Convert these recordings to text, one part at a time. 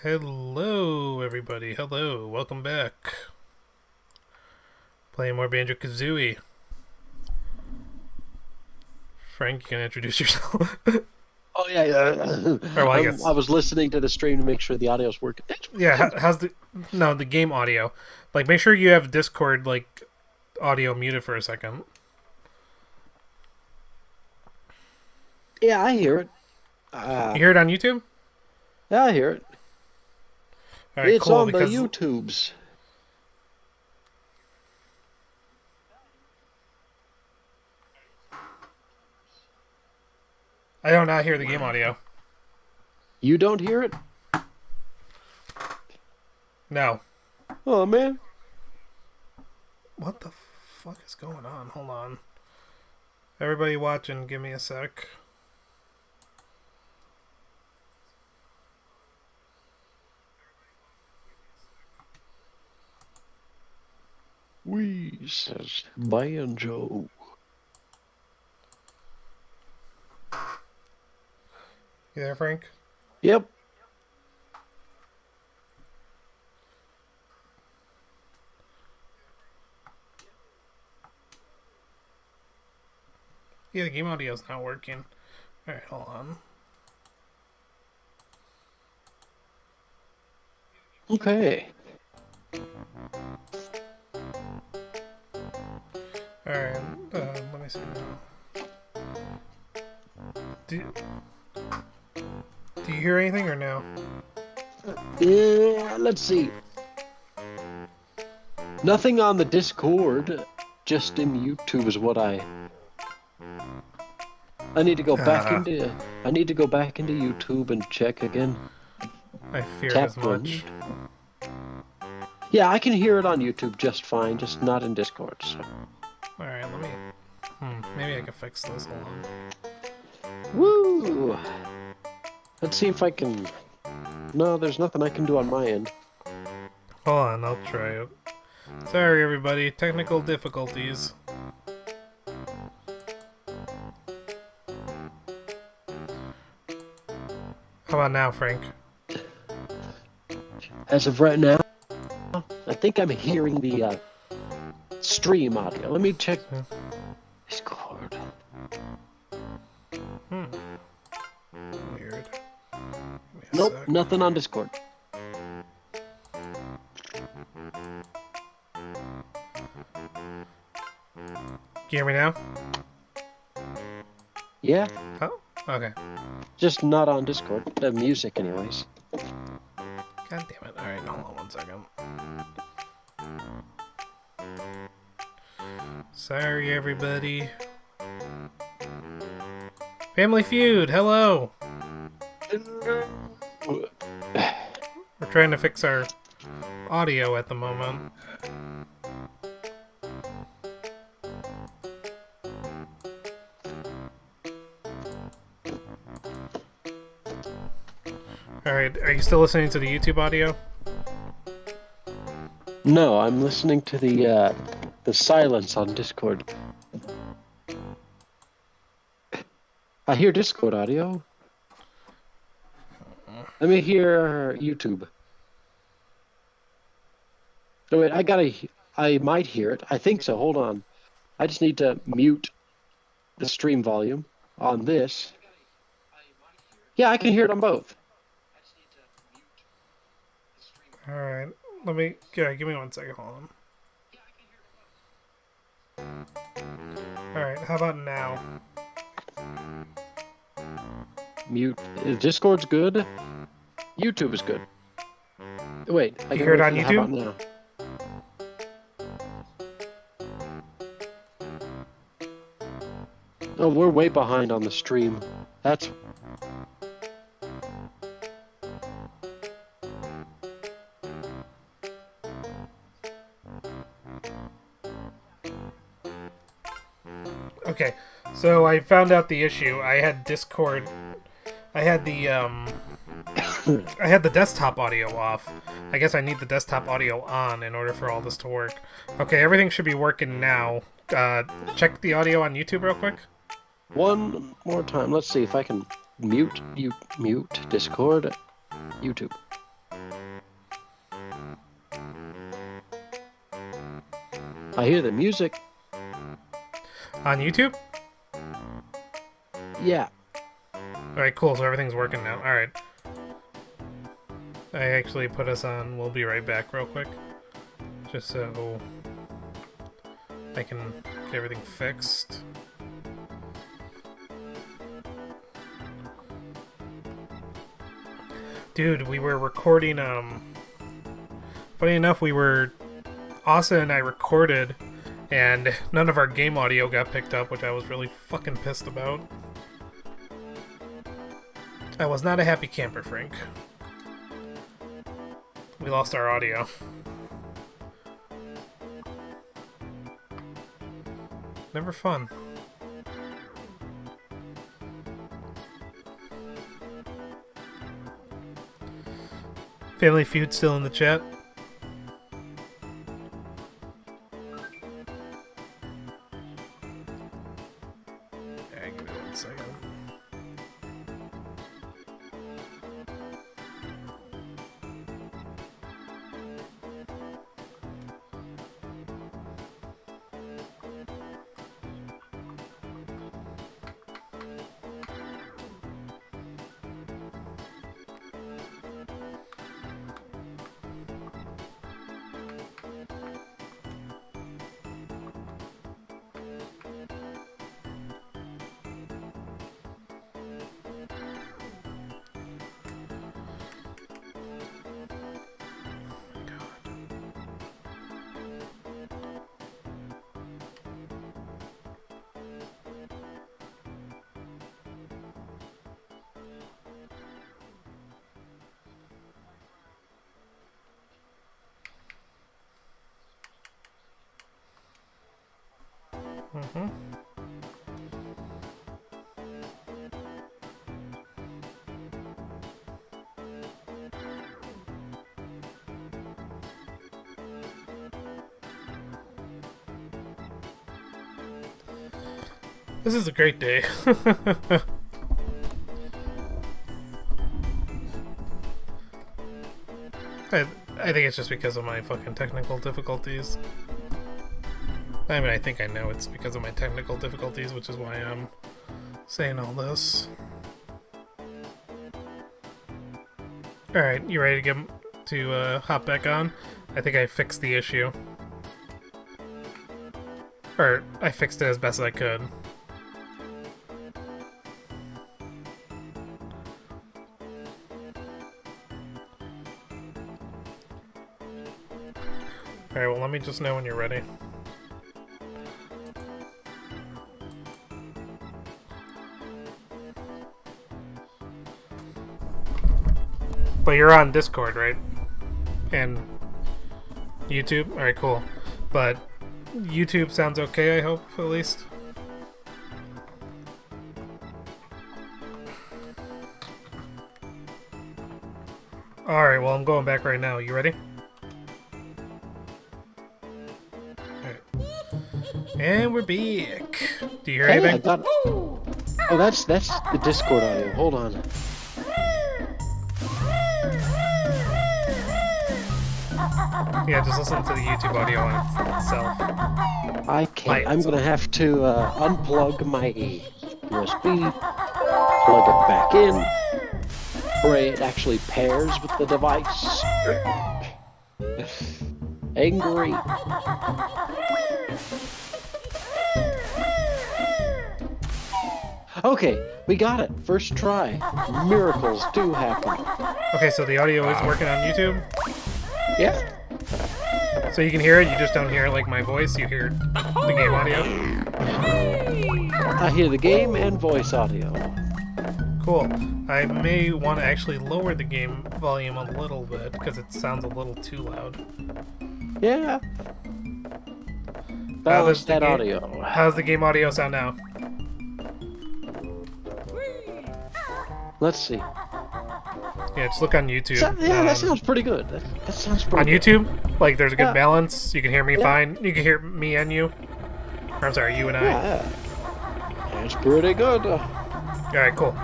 Hello, everybody. Hello. Welcome back. Playing more Banjo-Kazooie. Frank, you can introduce yourself. Oh yeah. Or, well, I I guess. was listening to the stream to make sure the audio's working. Yeah, how's the... No, the game audio. Like, make sure you have Discord, like, audio muted for a second. Yeah, I hear it. You hear it on YouTube? Yeah, I hear it. Alright, It's cool, on the because... YouTubes. I do not hear the game audio. You don't hear it? No. Oh man. What the fuck is going on? Hold on. Everybody watching, give me a sec. We says Banjo. You there, Frank? Yep. Yeah, the game audio's not working. Alright, hold on. Okay. Alright, let me see now. Do you hear anything or no? Yeah, let's see. Nothing on the Discord, just in YouTube is what I need to go back into YouTube and check again. I feared as much. Yeah, I can hear it on YouTube just fine, just not in Discord. So. Alright, let me... maybe I can fix this. Hold on. Woo! Let's see if I can... No, there's nothing I can do on my end. Hold on, I'll try it. Sorry, everybody. Technical difficulties. How about now, Frank? As of right now, I think I'm hearing the stream audio. Let me check Discord. Weird. Nope, nothing on Discord. Can you hear me now? Yeah. Oh, okay. Just not on Discord. The music, anyways. God damn it. Alright, hold on 1 second. Sorry, everybody. Family Feud, hello! We're trying to fix our audio at the moment. Alright, are you still listening to the YouTube audio? No, I'm listening to the silence on Discord. I hear Discord audio. Let me hear YouTube. Oh wait, I might hear it. I think so. Hold on. I just need to mute the stream volume on this. Yeah, I can hear it on both. Alright, let me... Yeah, give me 1 second, hold on. Alright, how about now? Mute. Discord's good. YouTube is good. Wait, I You can hear it on how about YouTube? now? Oh, we're way behind on the stream. That's... Okay, so I found out the issue. I had Discord... I had the, I had the desktop audio off. I guess I need the desktop audio on in order for all this to work. Okay, everything should be working now. Check the audio on YouTube real quick. One more time. Let's see if I can mute Discord, YouTube. I hear the music. On YouTube? Yeah. Alright, cool. So everything's working now. Alright. I actually put us on. We'll be right back real quick. Just so I can get everything fixed. Dude, we were recording, funny enough, Asa and I recorded, and none of our game audio got picked up, which I was really fucking pissed about. I was not a happy camper, Frank. We lost our audio. Never fun. Family Feud still in the chat. Yeah, give me 1 second. Mm-hmm. This is a great day. I think it's just because of my fucking technical difficulties. I mean, I think I know it's because of my technical difficulties, which is why I'm saying all this. Alright, you ready to hop back on? I think I fixed the issue. Or, I fixed it as best as I could. Alright, well, let me just know when you're ready. But you're on Discord, right? And YouTube? Alright, cool. But YouTube sounds okay, I hope, at least. Alright, well, I'm going back right now. You ready? And we're back. Do you hear anything? Oh, that's the Discord audio. Hold on. Yeah, just listen to the YouTube audio on itself. I can't. I'm gonna have to unplug my USB, plug it back in. Pray it actually pairs with the device. Angry. Okay, we got it. First try. Miracles do happen. Okay, so the audio is working on YouTube? Yeah. So you can hear it, you just don't hear like my voice, you hear the game audio? I hear the game and voice audio. Cool. I may want to actually lower the game volume a little bit, because it sounds a little too loud. Yeah. Balance that audio. How's the game audio sound now? Let's see. Yeah, just look on YouTube. That sounds pretty good. That sounds pretty good. On YouTube, like there's a good Yeah. balance. You can hear me fine. You can hear me and you. Or, I'm sorry, you and I. Yeah. That's pretty good. Alright, cool.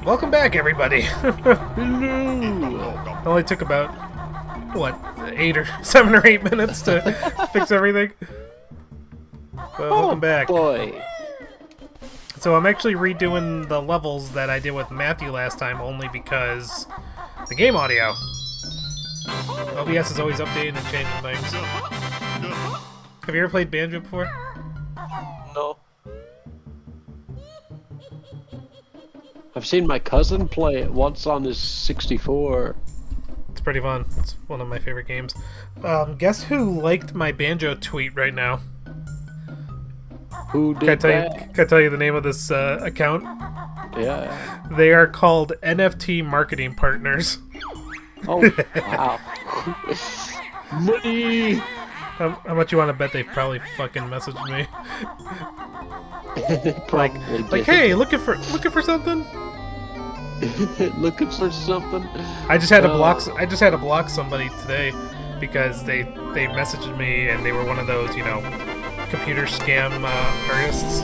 Welcome back, everybody. Hello. It only took about, what, 7 or 8 minutes to fix everything? Well, welcome back. Boy. So I'm actually redoing the levels that I did with Matthew last time, only because the game audio. OBS is always updating and changing things. Have you ever played Banjo before? No. I've seen my cousin play it once on his 64. It's pretty fun. It's one of my favorite games. Guess who liked my Banjo tweet right now? Who did that? Can I tell you the name of this account? Yeah. They are called NFT Marketing Partners. Oh, wow. Money! How much you want to bet they probably fucking messaged me? like, hey, looking for something? Looking for something? I just had to block somebody today because they messaged me and they were one of those, you know, computer scam artists.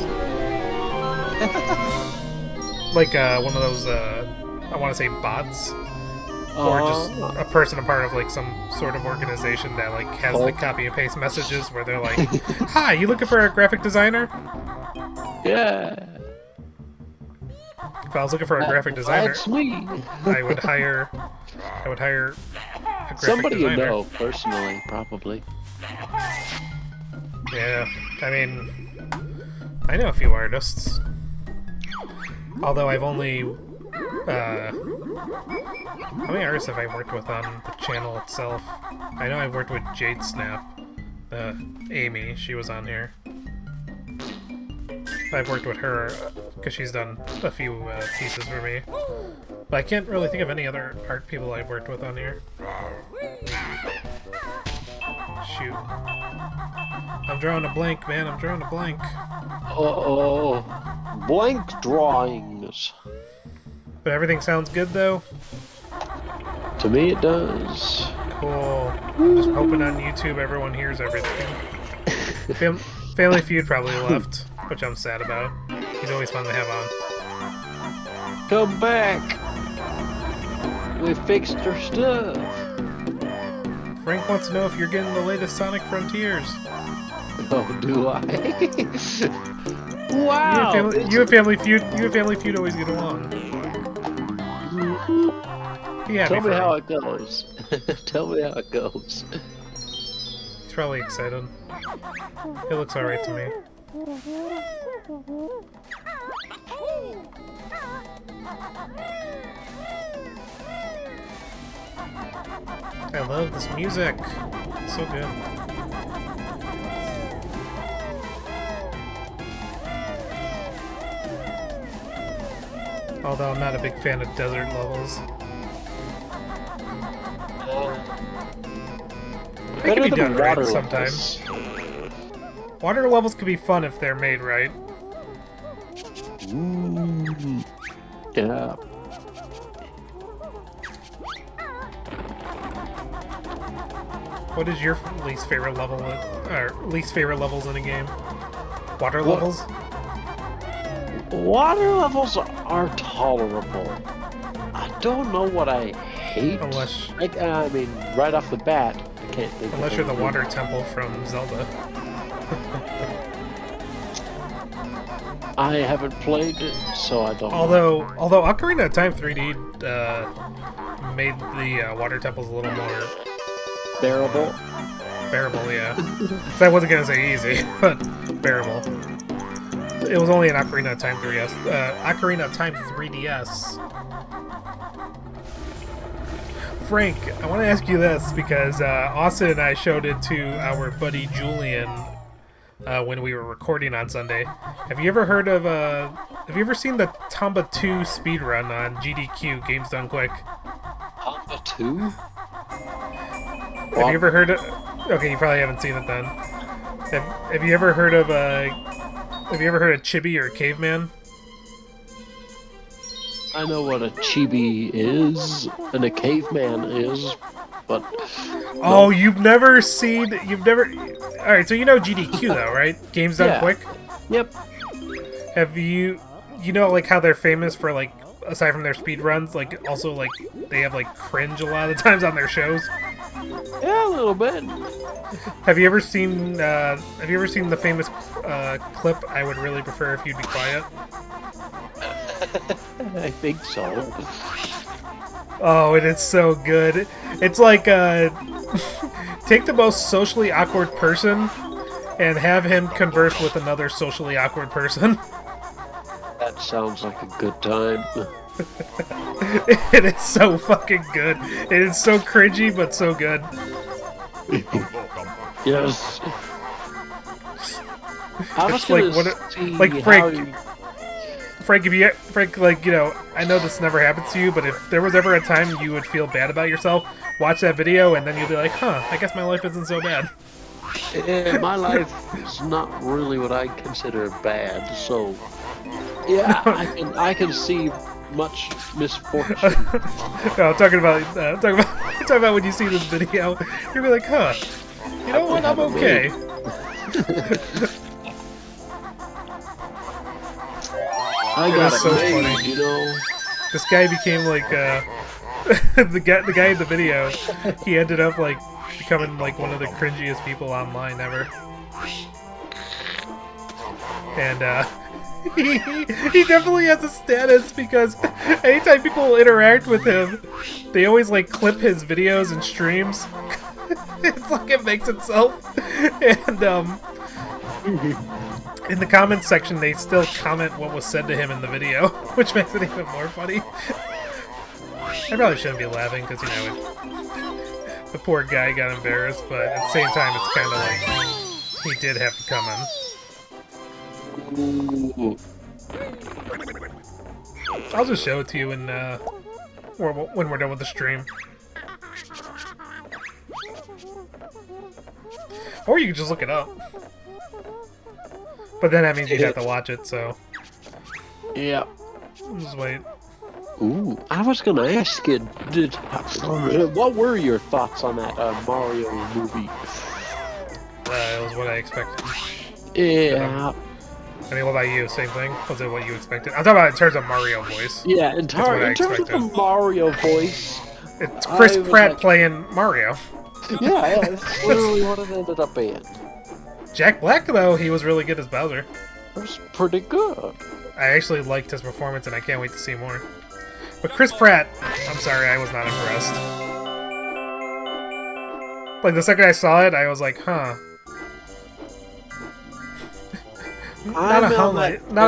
Like one of those I want to say bots. Or just a person, a part of like some sort of organization that like has like copy and paste messages where they're like, "Hi, you looking for a graphic designer?" Yeah. If I was looking for a graphic designer, That's me. I would hire a graphic Somebody designer. you know personally, probably. Yeah, I mean, I know a few artists. Although I've only how many artists have I worked with on the channel itself? I know I've worked with Jade Snap, Amy, she was on here. I've worked with her because she's done a few pieces for me. But I can't really think of any other art people I've worked with on here. Shoot. I'm drawing a blank, man. I'm drawing a blank. Uh-oh. Blank drawings. But everything sounds good, though? To me it does. Cool. I'm just hoping on YouTube everyone hears everything. Family Feud probably left, which I'm sad about. He's always fun to have on. Come back. We fixed our stuff. Frank wants to know if you're getting the latest Sonic Frontiers. Oh, do I? Wow. You and Family Feud always get along. Yeah. Tell me how it goes. Tell me how it goes. He's probably excited. It looks alright to me. I love this music. It's so good. Although I'm not a big fan of desert levels. They can be done right sometimes. Water levels can be fun if they're made right. Yeah. What is your least favorite level, or least favorite levels in a game? Water levels? Water levels are tolerable. I don't know what I hate. Unless, I mean, right off the bat, I can't think. unless you're the water temple from Zelda. I haven't played it, so I don't. Although Ocarina of Time 3D made the water temples a little more bearable. Bearable, yeah. So I wasn't gonna say easy, but bearable. It was only an Ocarina of Time 3DS. Ocarina of Time 3DS. Frank, I want to ask you this because Austin and I showed it to our buddy Julian when we were recording on Sunday. Have you ever heard of have you ever seen the Tomba 2 speedrun on GDQ, Games Done Quick? Tomba 2? Have you ever heard of... Okay, you probably haven't seen it then. Have you ever heard of Chibi or Caveman? I know what a chibi is and a caveman is, but... Oh, you've never... Alright, so you know GDQ though, right? Games Done Quick? Yep. Have you... You know, like, how they're famous for, like, aside from their speed runs, like, also, like, they have, like, cringe a lot of the times on their shows? Yeah, a little bit. Have you ever seen the famous clip? I would really prefer if you'd be quiet. I think so. Oh, it is so good. It's like take the most socially awkward person and have him converse with another socially awkward person. That sounds like a good time. It is so fucking good. It is so cringy, but so good. Yes. I was It's like gonna what see like how Frank, like, you know, I know this never happens to you, but if there was ever a time you would feel bad about yourself, watch that video and then you'll be like, huh, I guess my life isn't so bad. my life is not really what I consider bad, so yeah, I can see much misfortune. No, I'm talking about when you see this video, you'll be like, huh, you know what, I'm okay. I got it so made, funny. you know. This guy became like the guy in the video. He ended up like becoming like one of the cringiest people online ever. And he definitely has a status because anytime people interact with him, they always like clip his videos and streams. It's like it makes itself. And in the comments section, they still comment what was said to him in the video, which makes it even more funny. I probably shouldn't be laughing because, you know, the poor guy got embarrassed, but at the same time, it's kind of like he did have to come in. Ooh. I'll just show it to you when we're done with the stream. Or you can just look it up. But then that means you'd have to watch it, so... Yeah. I'll just wait. Ooh, I was gonna ask you, what were your thoughts on that Mario movie? It was what I expected. Yeah. I mean, what about you? Same thing? Was it what you expected? I'm talking about in terms of Mario voice. Yeah, in terms expected. of the Mario voice, It's Chris Pratt like, playing Mario. yeah, that's literally what it ended up being. Jack Black, though, he was really good as Bowser. It was pretty good. I actually liked his performance, and I can't wait to see more. But Chris Pratt, I'm sorry, I was not impressed. Like, the second I saw it, I was like, huh. Not a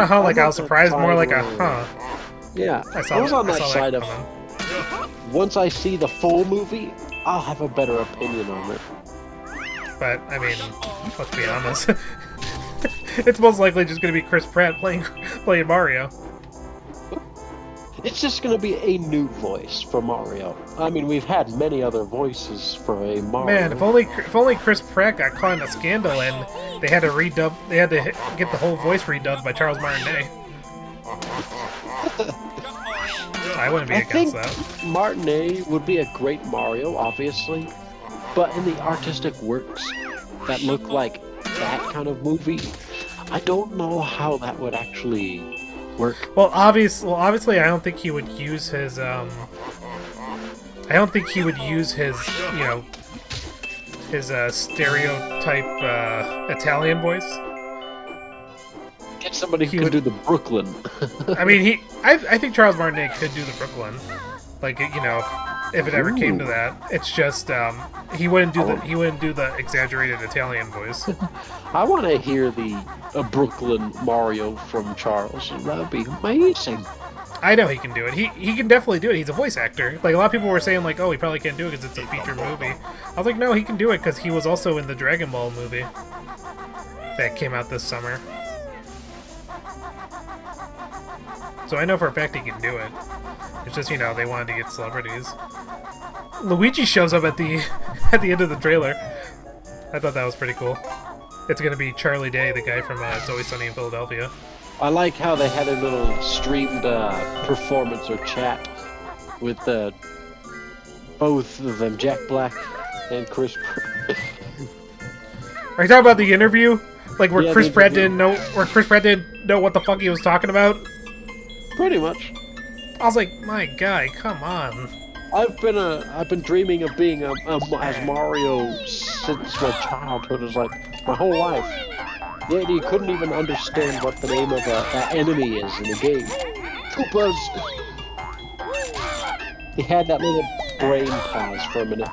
huh like I was surprised, more like a huh. Yeah, I was on that side of... Once I see the full movie, I'll have a better opinion on it. But, I mean, let's be honest. It's most likely just going to be Chris Pratt playing Mario. It's just going to be a new voice for Mario. I mean, we've had many other voices for a Mario. Man, if only Chris Pratt got caught in a scandal and they had to get the whole voice redubbed by Charles Martinet. I wouldn't be against that. Martinet would be a great Mario, obviously, but in the artistic works that look like that kind of movie, I don't know how that would actually work. Well, obviously, I don't think he would use his I don't think he would use his, you know, his stereotype Italian voice. Get somebody who could do the Brooklyn. I mean, I think Charles Martinet could do the Brooklyn, like, you know, if it ever came to that. It's just he wouldn't do the exaggerated Italian voice. I want to hear the Brooklyn Mario from Charles. That would be amazing. I know he can do it. He can definitely do it. He's a voice actor. Like, a lot of people were saying, like, oh, he probably can't do it because it's a feature movie. I was like, no, he can do it because he was also in the Dragon Ball movie that came out this summer. So I know for a fact he can do it. It's just, you know, they wanted to get celebrities. Luigi shows up at the end of the trailer. I thought that was pretty cool. It's gonna be Charlie Day, the guy from It's Always Sunny in Philadelphia. I like how they had a little streamed performance or chat with both of them, Jack Black and Chris Pratt. Are you talking about the interview? Like where Yeah, Chris the Pratt interview. didn't know what the fuck he was talking about? Pretty much. I was like, my guy, come on. I've been dreaming of being as Mario since my childhood. Is like my whole life. Yet he couldn't even understand what the name of that enemy is in the game. Koopas. He had that little brain pause for a minute.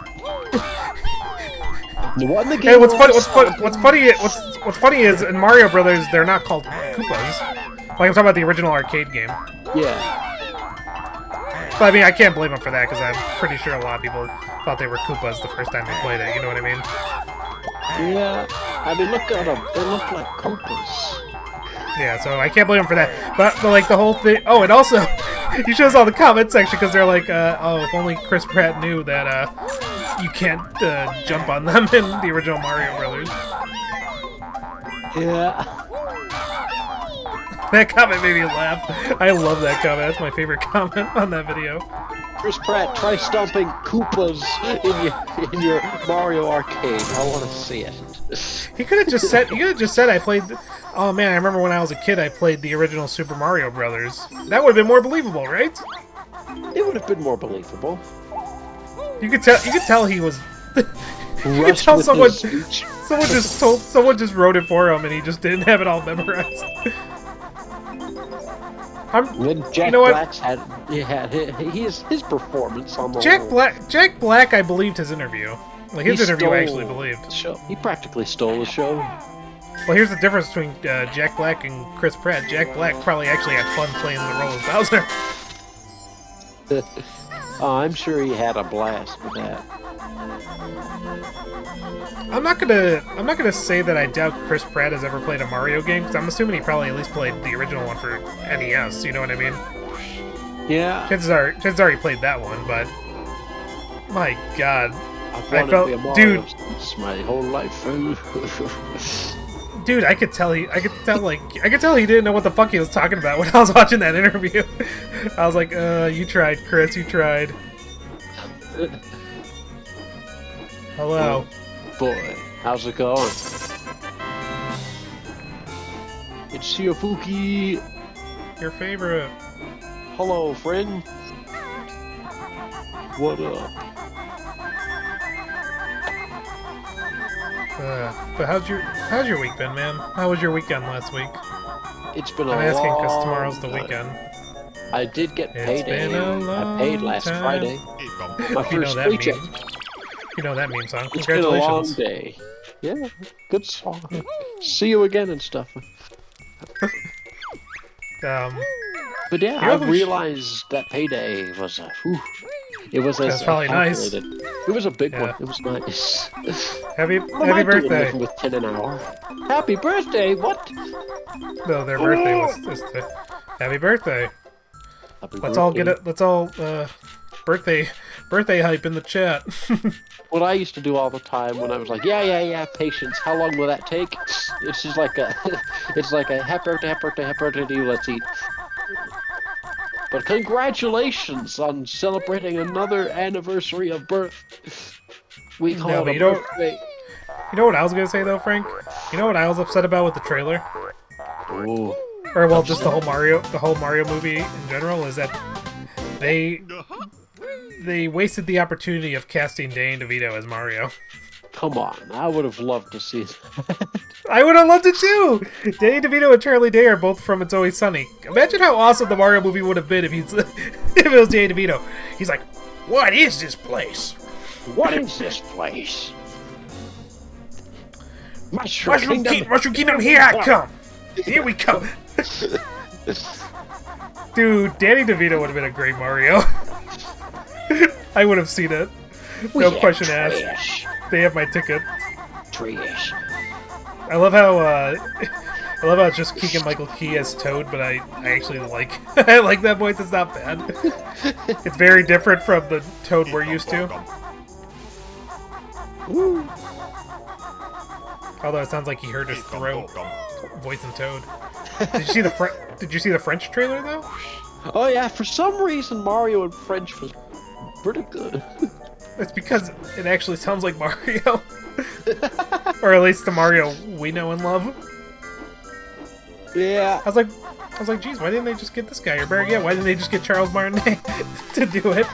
What in the game? Hey, what's funny is in Mario Brothers they're not called Koopas. Like I'm talking about the original arcade game. Yeah. But I mean, I can't blame them for that because I'm pretty sure a lot of people thought they were Koopas the first time they played it. You know what I mean? Yeah. I mean, look at them. They look like Koopas. Yeah, so I can't blame them for that. But like the whole thing. Oh, and also, he shows all the comment section because they're like, oh, if only Chris Pratt knew that you can't jump on them in the original Mario Brothers. Yeah. That comment made me laugh. I love that comment. That's my favorite comment on that video. Chris Pratt, try stomping Koopas in your Mario arcade. I want to see it. He could have just said. He could have just said, "I played." Oh man, I remember when I was a kid, I played the original Super Mario Brothers. That would have been more believable, right? It would have been more believable. You could tell. You could tell he was. You could tell someone just wrote it for him, and he just didn't have it all memorized. Jack you know Black's had his performance on the Jack Black, I believed his interview. Like his interview, I actually believed. Show. He practically stole the show. Well, here's the difference between Jack Black and Chris Pratt. Jack Black probably actually had fun playing the role of Bowser. Oh, I'm sure he had a blast with that. I'm not gonna say that I doubt Chris Pratt has ever played a Mario game, because I'm assuming he probably at least played the original one for NES. You know what I mean? Yeah. Chances are he played that one, but my God, I felt, dude, my whole life. Dude, I could tell he didn't know what the fuck he was talking about when I was watching that interview. I was like, you tried, Chris, you tried. Hello. Oh, boy, how's it going? It's Shiofuki. Your favorite. Hello, friend. What up? But how's your week been, man? How was your weekend last week? It's been I'm asking because tomorrow's the weekend. I did get payday. I paid last Friday. My first paycheck. You know that meme song. It's been a long day. Yeah, good song. See you again and stuff. But yeah, I realized that payday was it was probably nice. It was a big one. It was nice. Happy birthday. With 10 an hour. Happy birthday! What? No, their birthday was today. Happy birthday. Let's all birthday hype in the chat. What I used to do all the time when I was like, yeah, patience. How long will that take? It's just like it's like a happy birthday to you. Let's eat. But congratulations on celebrating another anniversary of birth. We call it a birthday. You know what I was gonna say though, Frank? You know what I was upset about with the trailer? Ooh. Or well, just the whole Mario movie in general is that they wasted the opportunity of casting Danny DeVito as Mario. Come on, I would have loved to see that. I would have loved it too! Danny DeVito and Charlie Day are both from It's Always Sunny. Imagine how awesome the Mario movie would have been if if it was Danny DeVito. He's like, what is this place? What is this place? Mushroom Kingdom, here I come! Here we come! Dude, Danny DeVito would have been a great Mario. I would have seen it. No question asked. They have my ticket. Trash. I love how it's just Keegan-Michael Key as Toad, but I actually like I like that voice. It's not bad. It's very different from the Toad we're used to. Woo. Although it sounds like he hurt his throat voicing Toad. Did you see the French trailer though? Oh yeah, for some reason Mario in French was pretty good. It's because it actually sounds like Mario. Or at least the Mario we know and love. Yeah. I was like, geez, why didn't they just get this guy? Or why didn't they just get Charles Martinet to do it?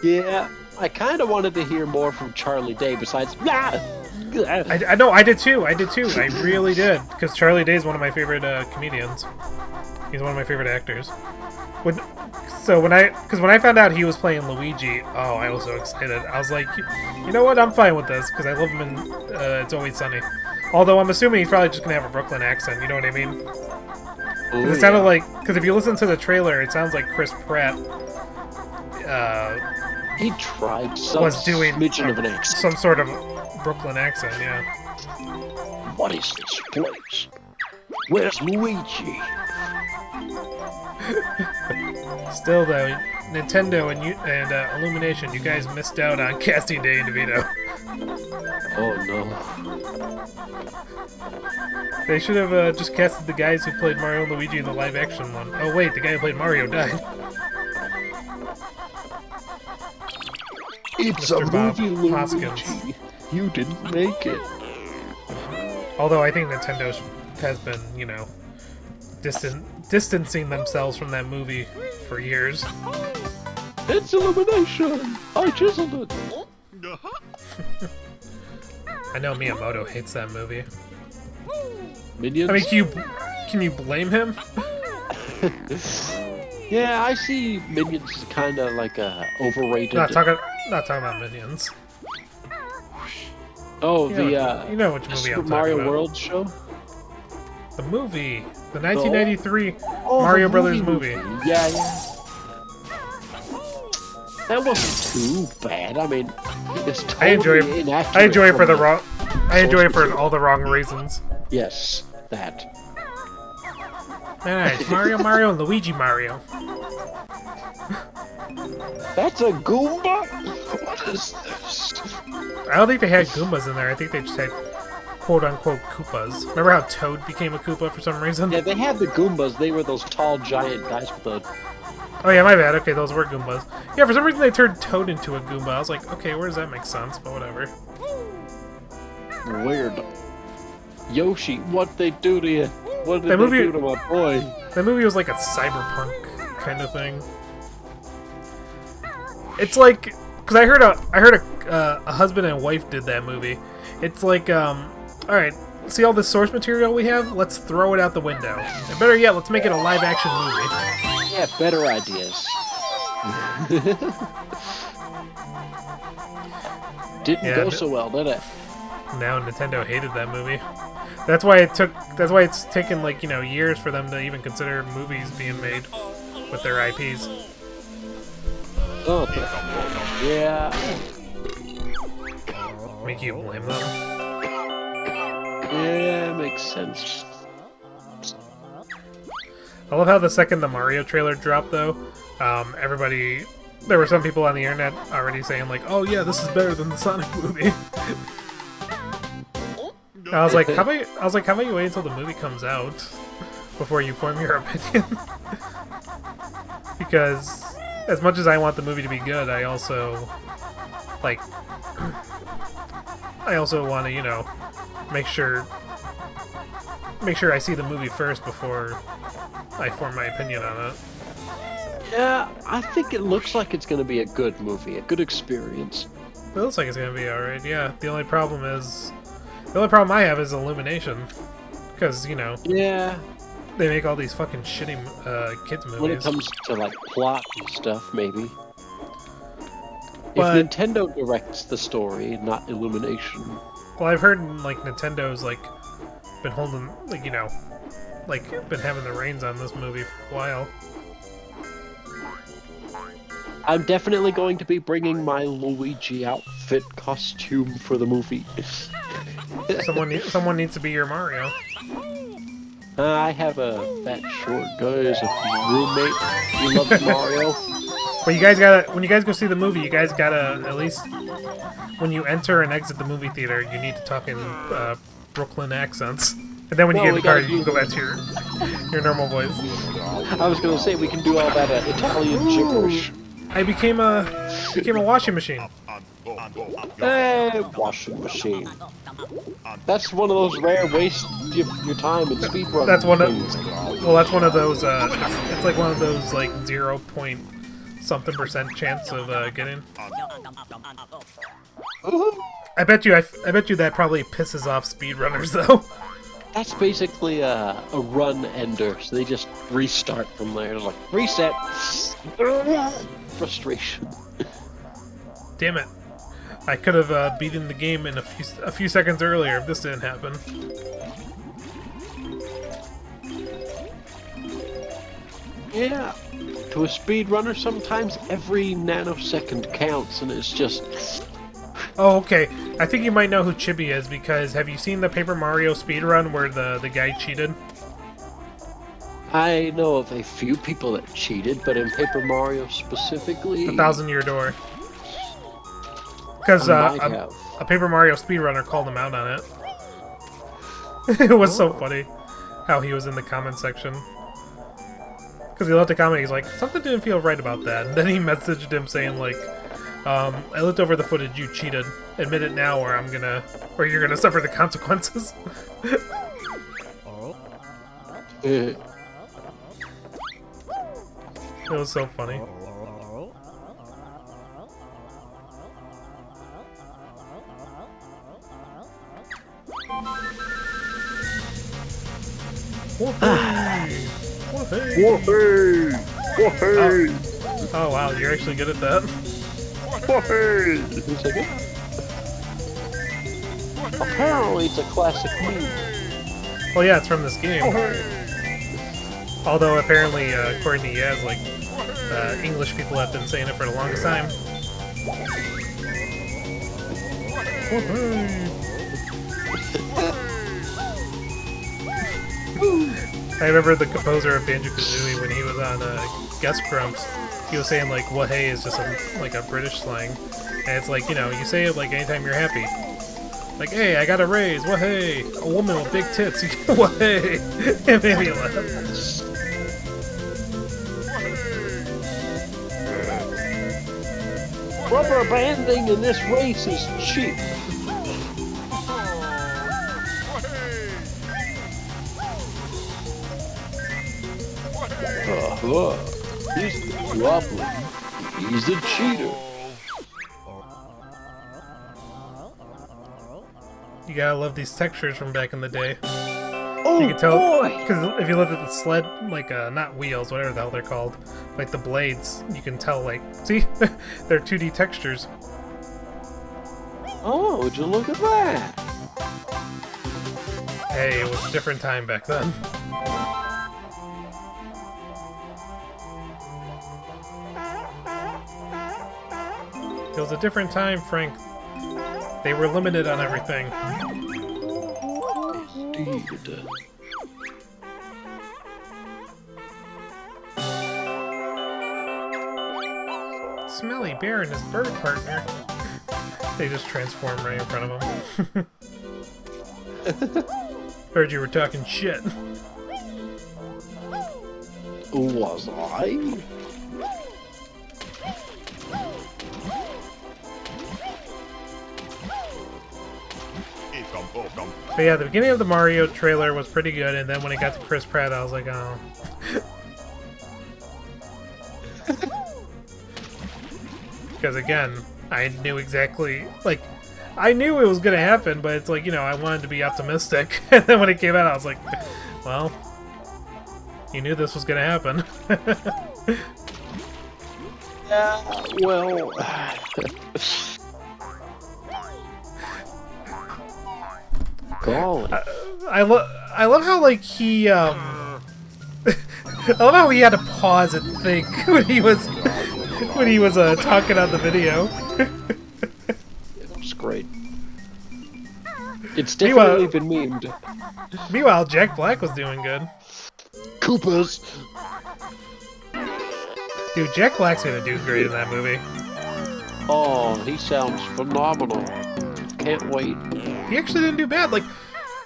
Yeah, I kind of wanted to hear more from Charlie Day besides. I know, I did too. I really did, because Charlie Day is one of my favorite comedians. He's one of my favorite actors. When I found out he was playing Luigi, oh, I was so excited. I was like, you know what? I'm fine with this because I love him in It's Always Sunny. Although I'm assuming he's probably just gonna have a Brooklyn accent. You know what I mean? Because it sounded like, because if you listen to the trailer, it sounds like Chris Pratt. He tried some was doing smidgen of an accent. Some sort of Brooklyn accent, yeah. What is this place? Where's Luigi? Still though, Nintendo and Illumination, you guys missed out on casting Danny DeVito. Oh no. They should have just casted the guys who played Mario and Luigi in the live-action one. Oh wait, the guy who played Mario died. It's Mr. a Bob movie, Luigi. Hoskins. You didn't make it. Although I think Nintendo has been, you know, distancing themselves from that movie for years. It's Illumination! I chiseled it! I know Miyamoto hates that movie. Minions? I mean, can you blame him? Yeah, I see Minions kind of like a overrated. Not talking about Minions. Oh, you know which movie Super I'm talking Mario about. World show. The movie, the 1993 Oh, Mario the Brothers movie. Yeah, yeah. That wasn't too bad. I mean, it's totally I enjoy it for the wrong. I enjoy it for material. all the wrong reasons. Yes, that. It's Mario and Luigi Mario. That's a Goomba? What is this? I don't think they had Goombas in there. I think they just had quote-unquote Koopas. Remember how Toad became a Koopa for some reason? Yeah, they had the Goombas. They were those tall, giant guys with the... Oh yeah, my bad. Okay, those were Goombas. Yeah, for some reason they turned Toad into a Goomba. I was like, okay, where does that make sense? But whatever. Weird. Yoshi, what'd they do to you? What did That they movie- do to my boy? That movie was like a cyberpunk kind of thing. It's like, because I heard a husband and wife did that movie. It's like, all right, see all this source material we have? Let's throw it out the window. And better yet, let's make it a live-action movie. Yeah, better ideas. Didn't go so well, did it? Now Nintendo hated that movie. That's why it's taken like, you know, years for them to even consider movies being made with their IPs. Oh, yeah. Make you blame them. Yeah, makes sense. I love how the second the Mario trailer dropped, though, there were some people on the internet already saying like, "Oh yeah, this is better than the Sonic movie." I was like, how about you wait until the movie comes out before you form your opinion? Because as much as I want the movie to be good, I also want to, you know, make sure I see the movie first before I form my opinion on it. Yeah, I think it looks like it's going to be a good movie, a good experience. It looks like it's gonna be alright. Yeah. The only problem I have is Illumination, because you know. Yeah. They make all these fucking shitty kids movies. When it comes to like plot and stuff, maybe. But, if Nintendo directs the story, not Illumination. Well, I've heard like Nintendo's like been holding, like, you know, like been having the reins on this movie for a while. I'm definitely going to be bringing my Luigi outfit costume for the movie. Someone needs to be your Mario. I have a fat short guy as a roommate. He loves Mario. But you guys gotta, when you guys go see the movie, you guys gotta at least, when you enter and exit the movie theater, you need to talk in Brooklyn accents. And then when you get in the car, you can go back to your normal voice. I was gonna say we can do all that Italian gibberish. I became a washing machine. Hey, washing machine. That's one of those rare waste your time in speedrun. That's one of those. It's like one of those like 0.001 something percent chance of getting. Uh-huh. I bet you that probably pisses off speedrunners though. That's basically a run ender, so they just restart from there. It's like, reset! Frustration. Damn it. I could have beaten the game in a few seconds earlier if this didn't happen. Yeah. To a speedrunner, sometimes every nanosecond counts, and it's just... Oh, okay. I think you might know who Chibi is, because have you seen the Paper Mario speedrun where the guy cheated? I know of a few people that cheated, but in Paper Mario specifically... The 1,000-Year Door. Because a Paper Mario speedrunner called him out on it. It was so funny how he was in the comment section. Because he left a comment, he's like, something didn't feel right about that. And then he messaged him saying, like, I looked over the footage, you cheated. Admit it now or you're gonna suffer the consequences. It was so funny. Oh wow, you're actually good at that. Apparently it's a classic meme. Well, yeah, it's from this game. Although apparently, according to Yaz, like English people have been saying it for the longest time. I remember the composer of Banjo-Kazooie when he was on Guest Grumps. He was saying like "wahey" is just like a British slang, and it's like, you know, you say it like anytime you're happy. Like, hey, I got a raise, wahey! A woman with big tits, wahey! It made me laugh. Rubber banding in this race is cheap. He's lovely. He's a cheater. You gotta love these textures from back in the day. Oh, you can tell, boy! because if you look at the sled, like, not wheels, whatever the hell they're called, like the blades, you can tell, like, see? They're 2D textures. Oh, would you look at that? Hey, it was a different time back then. It was a different time, Frank. They were limited on everything. Indeed. Smelly Bear and his bird partner. They just transform right in front of him. Heard you were talking shit. Was I? But yeah, the beginning of the Mario trailer was pretty good, and then when it got to Chris Pratt, I was like, oh. Because again, I knew exactly, like, I knew it was going to happen, but it's like, you know, I wanted to be optimistic. And then when it came out, I was like, well, you knew this was going to happen. Yeah, well... Golly. I love how, like, he, I love how he had to pause and think when he was talking on the video. It was great. It's definitely been memed. Meanwhile, Jack Black was doing good. Koopas! Dude, Jack Black's gonna do great in that movie. Oh, he sounds phenomenal. Can't wait. He actually didn't do bad. Like,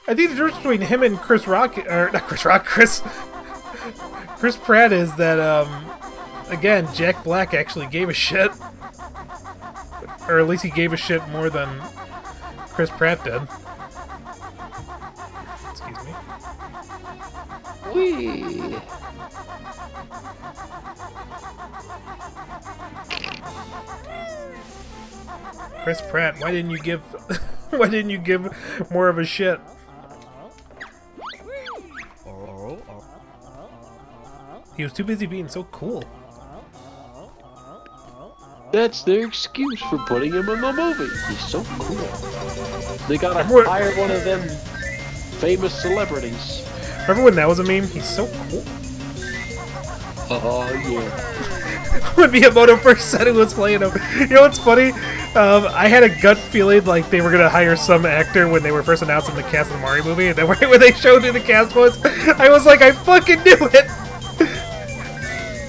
I think the difference between him and Chris Rock, or not Chris Rock, Chris Pratt is that, again, Jack Black actually gave a shit. Or at least he gave a shit more than Chris Pratt did. Excuse me. Whee! Chris Pratt, why didn't you give why didn't you give more of a shit? He was too busy being so cool. That's their excuse for putting him in the movie. He's so cool. They gotta hire one of them famous celebrities. Remember when that was a meme? He's so cool. Oh, yeah. When Miyamoto first said he was playing him. You know what's funny? I had a gut feeling like they were going to hire some actor when they were first announcing the cast of the Mario movie, and then right when they showed who the cast was, I was like, I fucking knew it!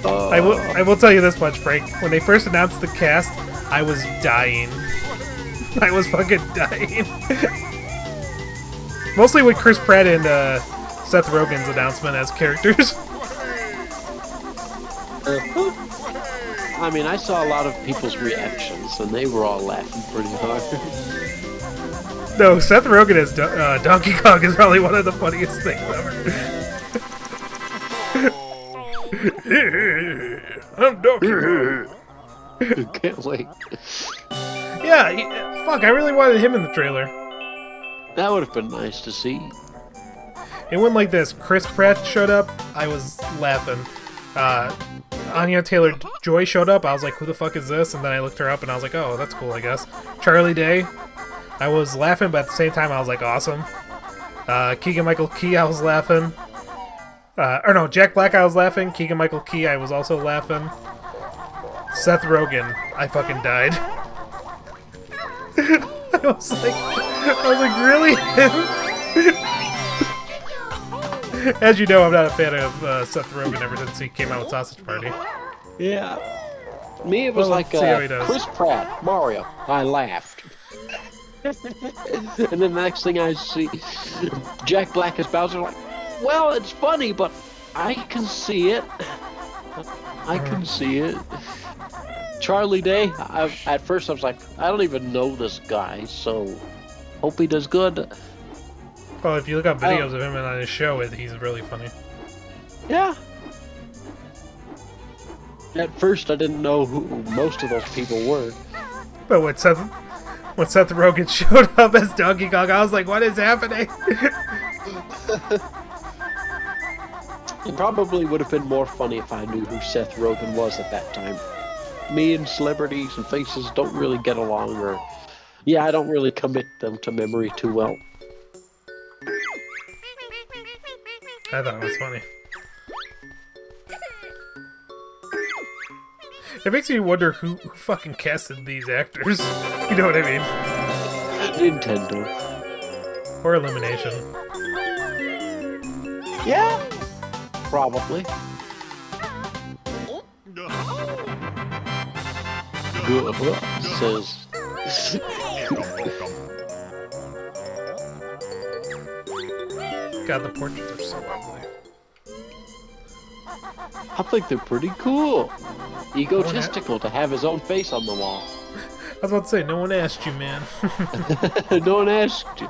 I will tell you this much, Frank. When they first announced the cast, I was dying. I was fucking dying. Mostly with Chris Pratt and Seth Rogen's announcement as characters. I mean, I saw a lot of people's reactions, and they were all laughing pretty hard. No, Seth Rogen as Donkey Kong is probably one of the funniest things ever. I'm Donkey Kong. Can't wait. Yeah, fuck, I really wanted him in the trailer. That would have been nice to see. It went like this. Chris Pratt showed up, I was laughing. Anya Taylor-Joy showed up, I was like, who the fuck is this? And then I looked her up and I was like, oh, that's cool, I guess. Charlie Day, I was laughing, but at the same time I was like, awesome. Keegan-Michael Key, I was laughing. Or no, Jack Black, I was laughing. Keegan-Michael Key, I was also laughing. Seth Rogen, I fucking died. I was like, really? As you know, I'm not a fan of Seth Rogen ever since he came out with Sausage Party. Yeah. Me, it was like Chris Pratt, Mario. I laughed. And then the next thing I see, Jack Black as Bowser, like, well, it's funny, but I can see it. I can see it. Charlie Day, at first I was like, I don't even know this guy, so hope he does good. Well, if you look up videos of him on his show, he's really funny. Yeah. At first I didn't know who most of those people were. But when Seth Rogen showed up as Donkey Kong, I was like, what is happening? It probably would have been more funny if I knew who Seth Rogen was at that time. Me and celebrities and faces don't really get along, or... Yeah, I don't really commit them to memory too well. I thought it was funny. It makes me wonder who fucking casted these actors. You know what I mean? Nintendo. Or Illumination. Yeah, probably. Good says. God, the portraits are so ugly. I think they're pretty cool. Egotistical to have his own face on the wall. I was about to say, no one asked you, man. No one asked you.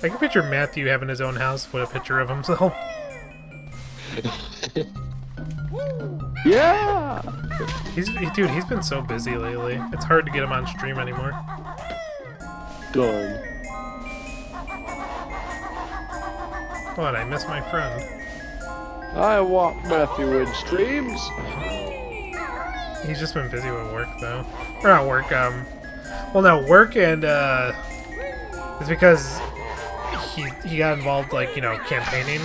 I can picture Matthew having his own house with a picture of himself. Yeah! Dude, he's been so busy lately. It's hard to get him on stream anymore. Done. What, I miss my friend. I want Matthew in streams. He's just been busy with work, though. Or not work, well, no, work and, it's because he got involved, like, you know, campaigning.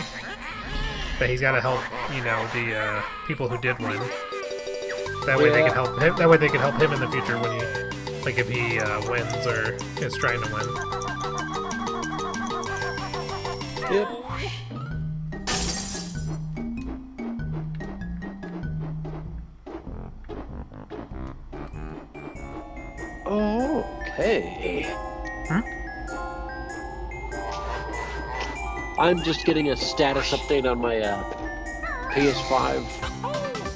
But he's got to help, you know, the, people who did win. That way they can help him, that way they can help him in the future when he, like, if he, wins or is trying to win. Yep. Okay. I'm just getting a status update on my PS5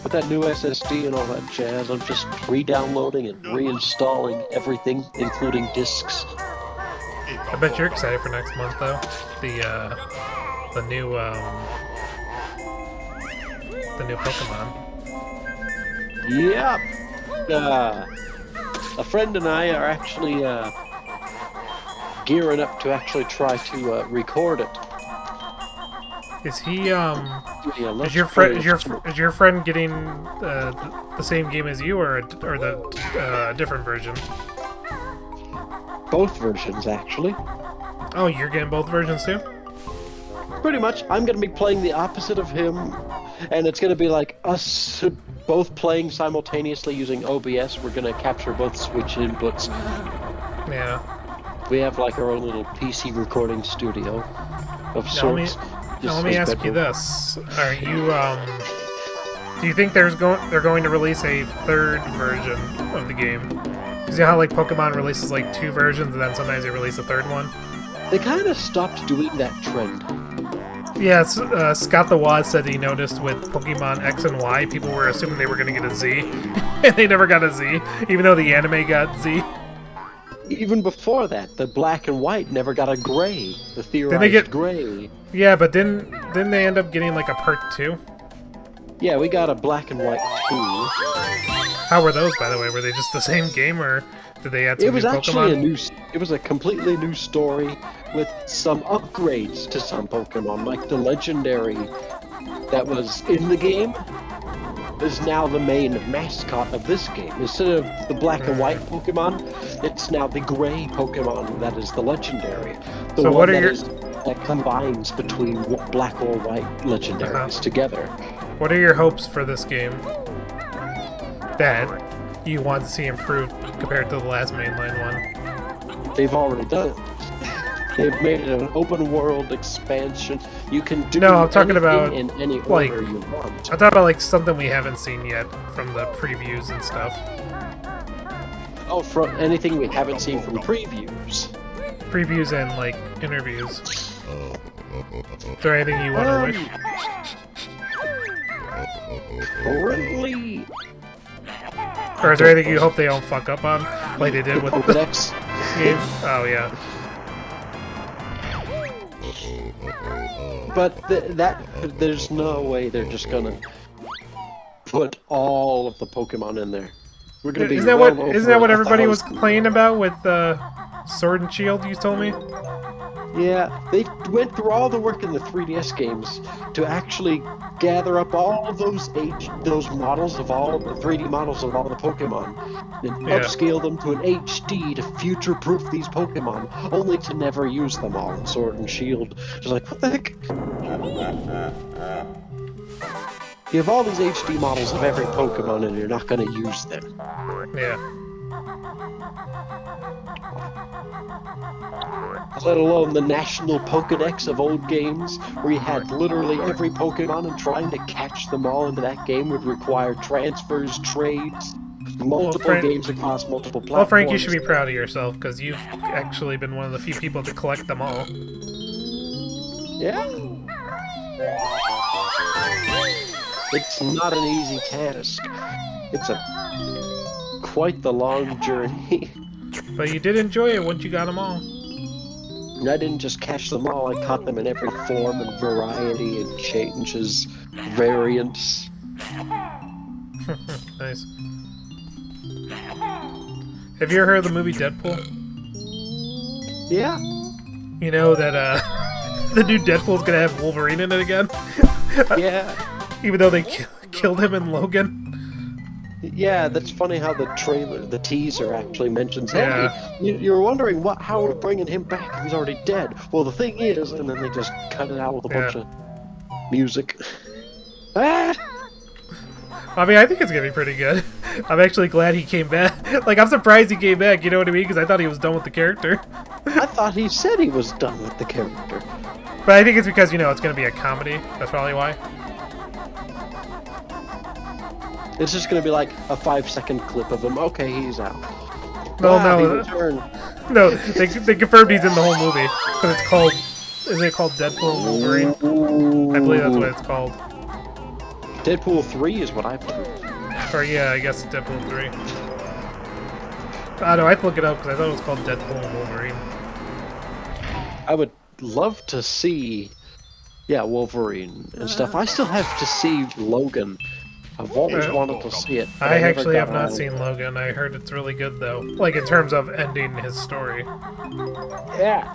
with that new SSD and all that jazz. I'm just re-downloading and reinstalling everything, including discs. I bet you're excited for next month, though. The new Pokemon. Yep. A friend and I are actually gearing up to actually try to record it. Is he Yeah, is your friend getting the same game as you, or the different version? both versions actually? Oh, you're getting both versions too? Pretty much. I'm going to be playing the opposite of him, and it's going to be like us both playing simultaneously using OBS. We're going to capture both Switch inputs. Yeah. We have like our own little PC recording studio of sorts. Now let me ask you this: are you do you think they're going to release a third version of the game? Because you know how like Pokemon releases like 2 versions and then sometimes they release a third one? They kind of stopped doing that trend. Yeah, Scott the Waz said he noticed with Pokemon X and Y, people were assuming they were going to get a Z, and they never got a Z, even though the anime got Z. Even before that, the black and white never got a gray. The theorized gray. Yeah, but didn't they end up getting like a part 2? Yeah, we got a black and white 2. How were those, by the way? Were they just the same game, or did they add some new Pokemon? It was a completely new story with some upgrades to some Pokemon, like the legendary that was in the game is now the main mascot of this game. Instead of the black and white Pokemon, it's now the gray Pokemon that is the legendary. The one that combines between black or white legendaries together. What are your hopes for this game that you want to see improved compared to the last mainline one? They've already done it. They've made it an open world expansion. You can do I'm talking about in any order you want. I'm talking about like something we haven't seen yet from the previews and stuff. Oh, from anything we haven't seen from previews. Previews and like interviews. Is there anything you want to wish? Currently. Or is there anything you hope they don't fuck up on, like they did with the next game? Oh yeah. But there's no way they're just gonna put all of the Pokemon in there. We're gonna be isn't that what everybody was complaining about with Sword and Shield? You told me. Yeah, they went through all the work in the 3DS games to actually gather up all of those models of all the 3D models of all the Pokemon and upscale them to an HD to future-proof these Pokemon, only to never use them all in Sword and Shield. Just like, what the heck? You have all these HD models of every Pokemon and you're not going to use them. Yeah. Let alone the national Pokedex of old games, where you had literally every Pokemon, and trying to catch them all into that game would require transfers, trades, multiple games across multiple platforms. Well, Frank, you should be proud of yourself, because you've actually been one of the few people to collect them all. Yeah. It's not an easy task. It's quite the long journey. But you did enjoy it once you got them all. I didn't just catch them all, I caught them in every form and variety and changes, variants. Nice. Have you ever heard of the movie Deadpool? Yeah. You know that the new Deadpool's gonna have Wolverine in it again? Yeah. Even though they killed him in Logan? Yeah, that's funny how the teaser actually mentions, hey, you're wondering how we're bringing him back if he's already dead. Well, the thing is, and then they just cut it out with a bunch of music. Ah! I mean, I think it's gonna be pretty good. I'm actually glad he came back. Like, I'm surprised he came back, you know what I mean? Because I thought he was done with the character. I thought he said he was done with the character. But I think it's because, you know, it's gonna be a comedy. That's probably why. It's just gonna be like a 5-second clip of him. Okay, he's out. No, no, they confirmed he's in the whole movie. Because it's called, isn't it called Deadpool Wolverine? I believe that's what it's called. Deadpool 3 is what I've heard. Or yeah, I guess Deadpool 3. I don't know, I have to look it up because I thought it was called Deadpool and Wolverine. I would love to see, Wolverine and stuff. I still have to see Logan. I've always wanted to see it. But I never actually got have not around. seen Logan. I heard it's really good though. Like in terms of ending his story. Yeah.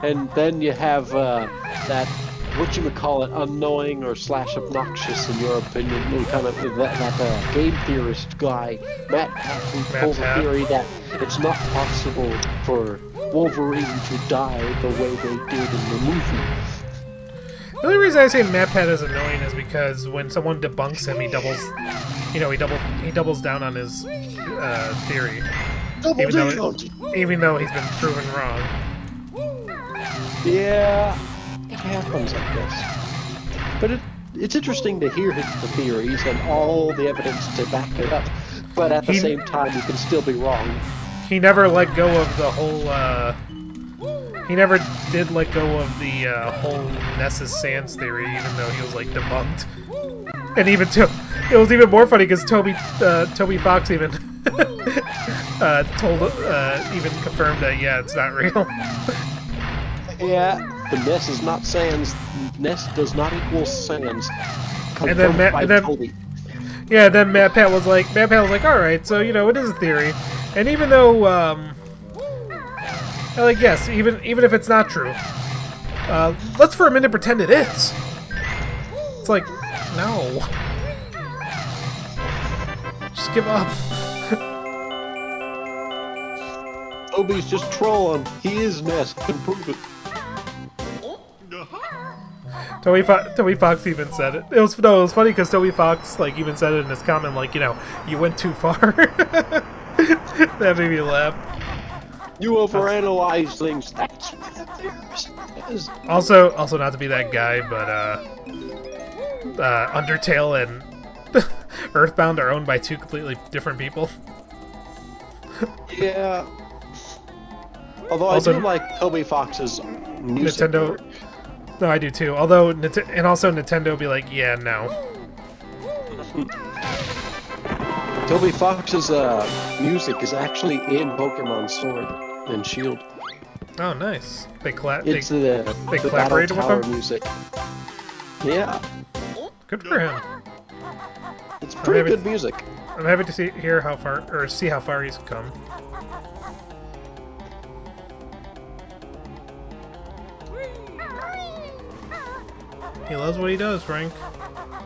And then you have that whatchamacallit, annoying or slash obnoxious in your opinion, kind of that game theorist guy, Matt Pat, who pulls a theory that it's not possible for Wolverine to die the way they did in the movie. The only reason I say MatPat is annoying is because when someone debunks him, he doubles, he doubles down on his theory, even though he's been proven wrong. Yeah, it happens, I guess. But it's interesting to hear the theories and all the evidence to back it up. But at the same time, you can still be wrong. He never let go of the whole. He never did let go of the whole Ness's Sans theory, even though he was like debunked. And even it was even more funny because Toby Fox even even confirmed that yeah, it's not real. Yeah, the Ness is not Sans. Ness does not equal Sans. And then Toby. Yeah, then MatPat was like, all right, so it is a theory, and even though like yes, even if it's not true, let's for a minute pretend it is. It's like, no, just give up. Toby's just trolling. He is Ness. Can prove it. Toby Fox even said it. It was funny because Toby Fox like even said it in his comment, like, you went too far. That made me laugh. You overanalyze things. That's what the theorist is. Also not to be that guy, but Undertale and Earthbound are owned by two completely different people. Yeah. Although I do like Toby Fox's music. Nintendo. Work. No, I do too. Although, and also Nintendo be like, yeah, no. Toby Fox's music is actually in Pokemon Sword and Shield. Oh, nice. They It's they the collaborated Battle with Tower them? music. Yeah, Good for him. it's pretty good music. I'm happy to see how far he's come. He loves what he does, Frank.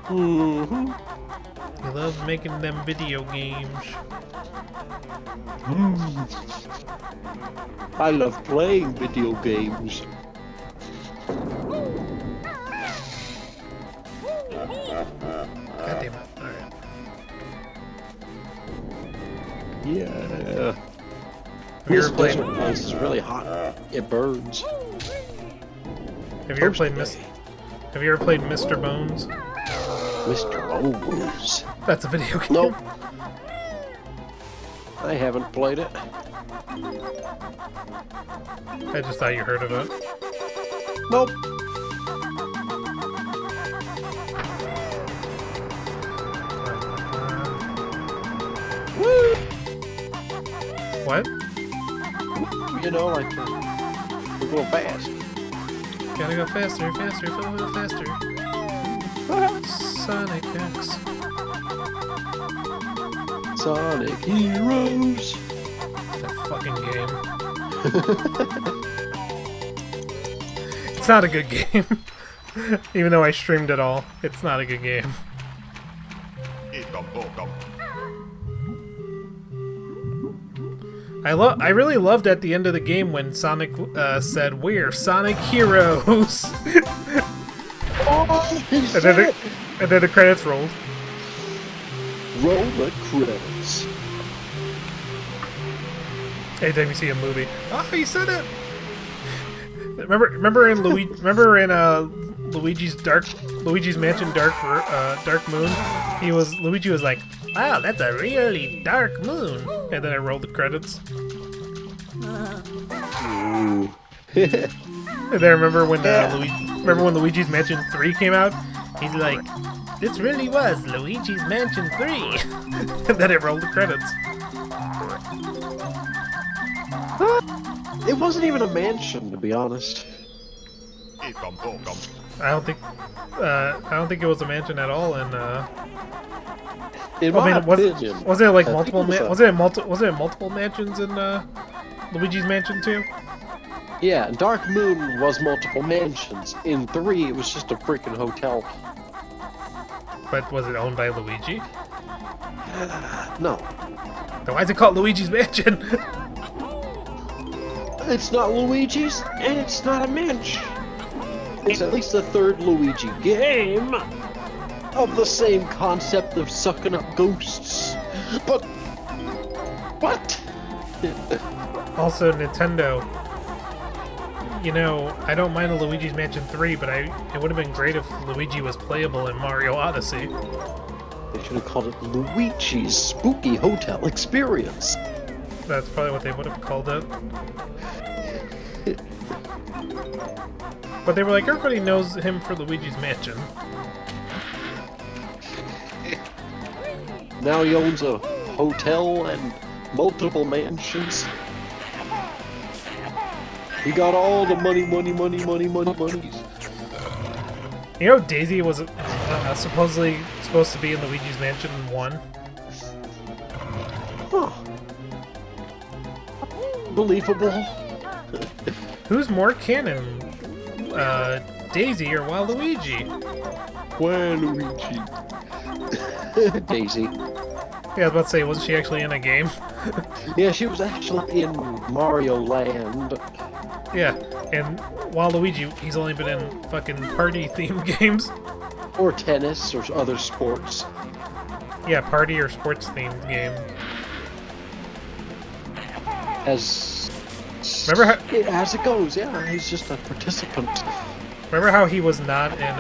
Mm-hmm. He loves making them video games. I love playing video games. God damn it. Alright. Yeah. Have This desert place is really hot. It burns. Have you ever played Mr. Bones? Mr. Bones. That's a video game. Nope. I haven't played it. I just thought you heard of it. Nope. Woo! What? Like we go fast. Gotta go faster, faster. Sonic X. Sonic Heroes. That fucking game. It's not a good game. Even though I streamed it all, it's not a good game. I really loved at the end of the game when Sonic said, "We're Sonic Heroes." Oh, and then the credits rolled. Roll the credits. Anytime you see a movie, oh, he said it. Remember in Luigi's Mansion Dark Moon, Luigi was like, "Wow, that's a really dark moon," and then I rolled the credits. Ooh. And then remember when Luigi's Mansion 3 came out? He's like, "This really was Luigi's Mansion 3," and then it rolled the credits. It wasn't even a mansion, to be honest. I don't think it was a mansion at all. And In my opinion, was it like I multiple? think it was Was it multiple mansions in Luigi's Mansion 2? yeah, Dark Moon was multiple mansions. In 3, it was just a freaking hotel. But was it owned by Luigi? No. Then why is it called Luigi's Mansion? It's not Luigi's, and it's not a mansion. It's at least the third Luigi game of the same concept of sucking up ghosts. But what? Also, Nintendo. You know, I don't mind a Luigi's Mansion 3, but it would have been great if Luigi was playable in Mario Odyssey. They should have called it Luigi's Spooky Hotel Experience. That's probably what they would have called it. But they were like, everybody knows him for Luigi's Mansion. Now he owns a hotel and multiple mansions. He got all the money. You know, Daisy was supposedly supposed to be in Luigi's Mansion 1. Huh. Believable. Who's more canon? Daisy or Waluigi? Waluigi. Daisy. Yeah, I was about to say, wasn't she actually in a game? Yeah, she was actually in Mario Land. Yeah, and Waluigi, he's only been in fucking party-themed games. Or tennis, or other sports. Yeah, party or sports-themed game. As it goes, yeah, he's just a participant. Remember how he was not in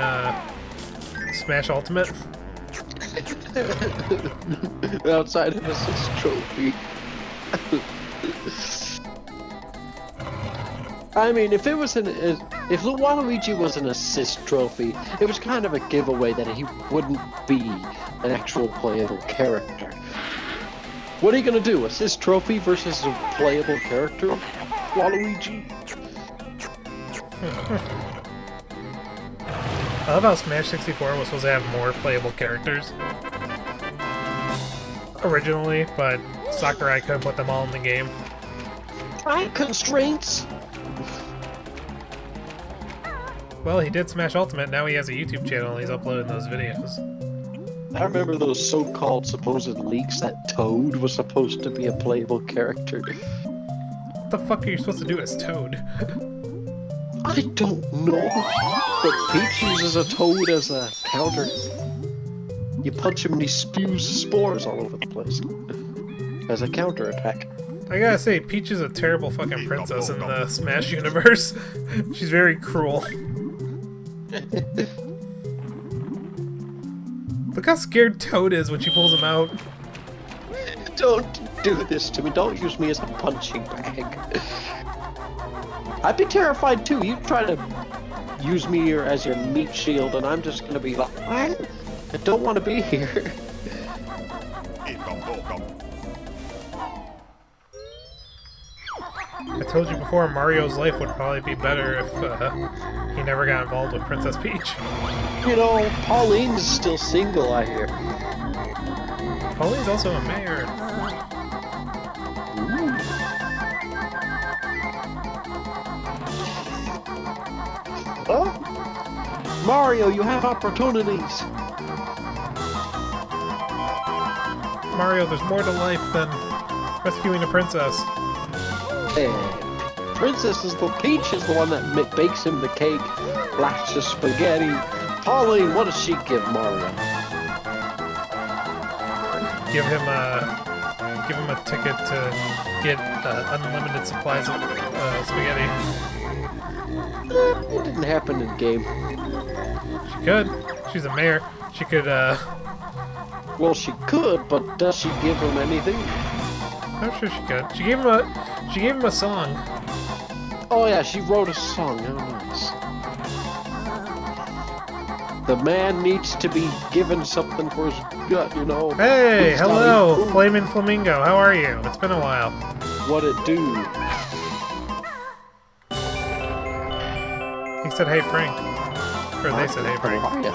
Smash Ultimate? Outside of assist trophy. I mean, if Waluigi was an assist trophy, it was kind of a giveaway that he wouldn't be an actual playable character. What are you gonna do? Assist trophy versus a playable character? Waluigi? I love how Smash 64 was supposed to have more playable characters originally, but Sakurai couldn't put them all in the game. Time constraints? Well, he did Smash Ultimate, now he has a YouTube channel and he's uploading those videos. I remember those so-called supposed leaks that Toad was supposed to be a playable character. What the fuck are you supposed to do as Toad? I don't know, but Peach uses a Toad as a counter. You punch him and he spews spores all over the place. As a counter attack. I gotta say, Peach is a terrible fucking princess in the Smash universe. She's very cruel. Look how scared Toad is when she pulls him out. Don't do this to me. Don't use me as a punching bag. I'd be terrified too. You try to use me as your meat shield and I'm just gonna be like, I don't want to be here. I told you before, Mario's life would probably be better if he never got involved with Princess Peach. You know, Pauline's still single, I hear. Pauline's also a mayor. Oh, Mario, you have opportunities. Mario, there's more to life than rescuing a princess. And Princess is Peach is the one that bakes him the cake, blasts the spaghetti. Pauline, what does she give Mario? Give him a ticket to get unlimited supplies of spaghetti. It didn't happen in game. She could. She's a mayor. She could. Well, she could, but does she give him anything? I'm sure she could. She gave him a song. Oh yeah, she wrote a song. Oh, nice. The man needs to be given something for his gut, you know. Hey, hello, Flamin' Flamingo. How are you? It's been a while. What it do? He said, "Hey, Frank." Or they said, hey, Frank. How are you?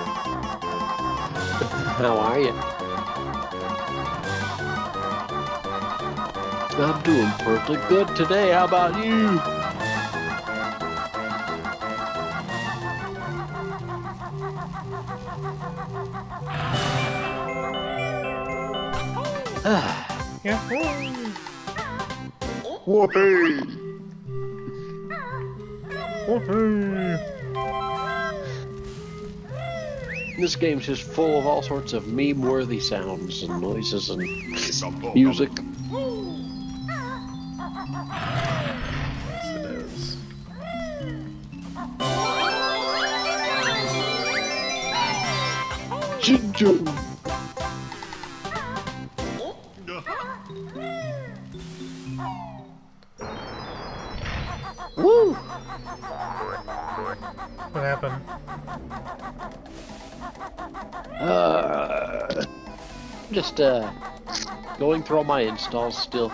How are you? I'm doing pretty good today. How about you? Yeah. Whoopee! Woohoo! This game's just full of all sorts of meme-worthy sounds and noises and music. Yes, it is. Jinjo! Woo! What happened? Just going through all my installs still.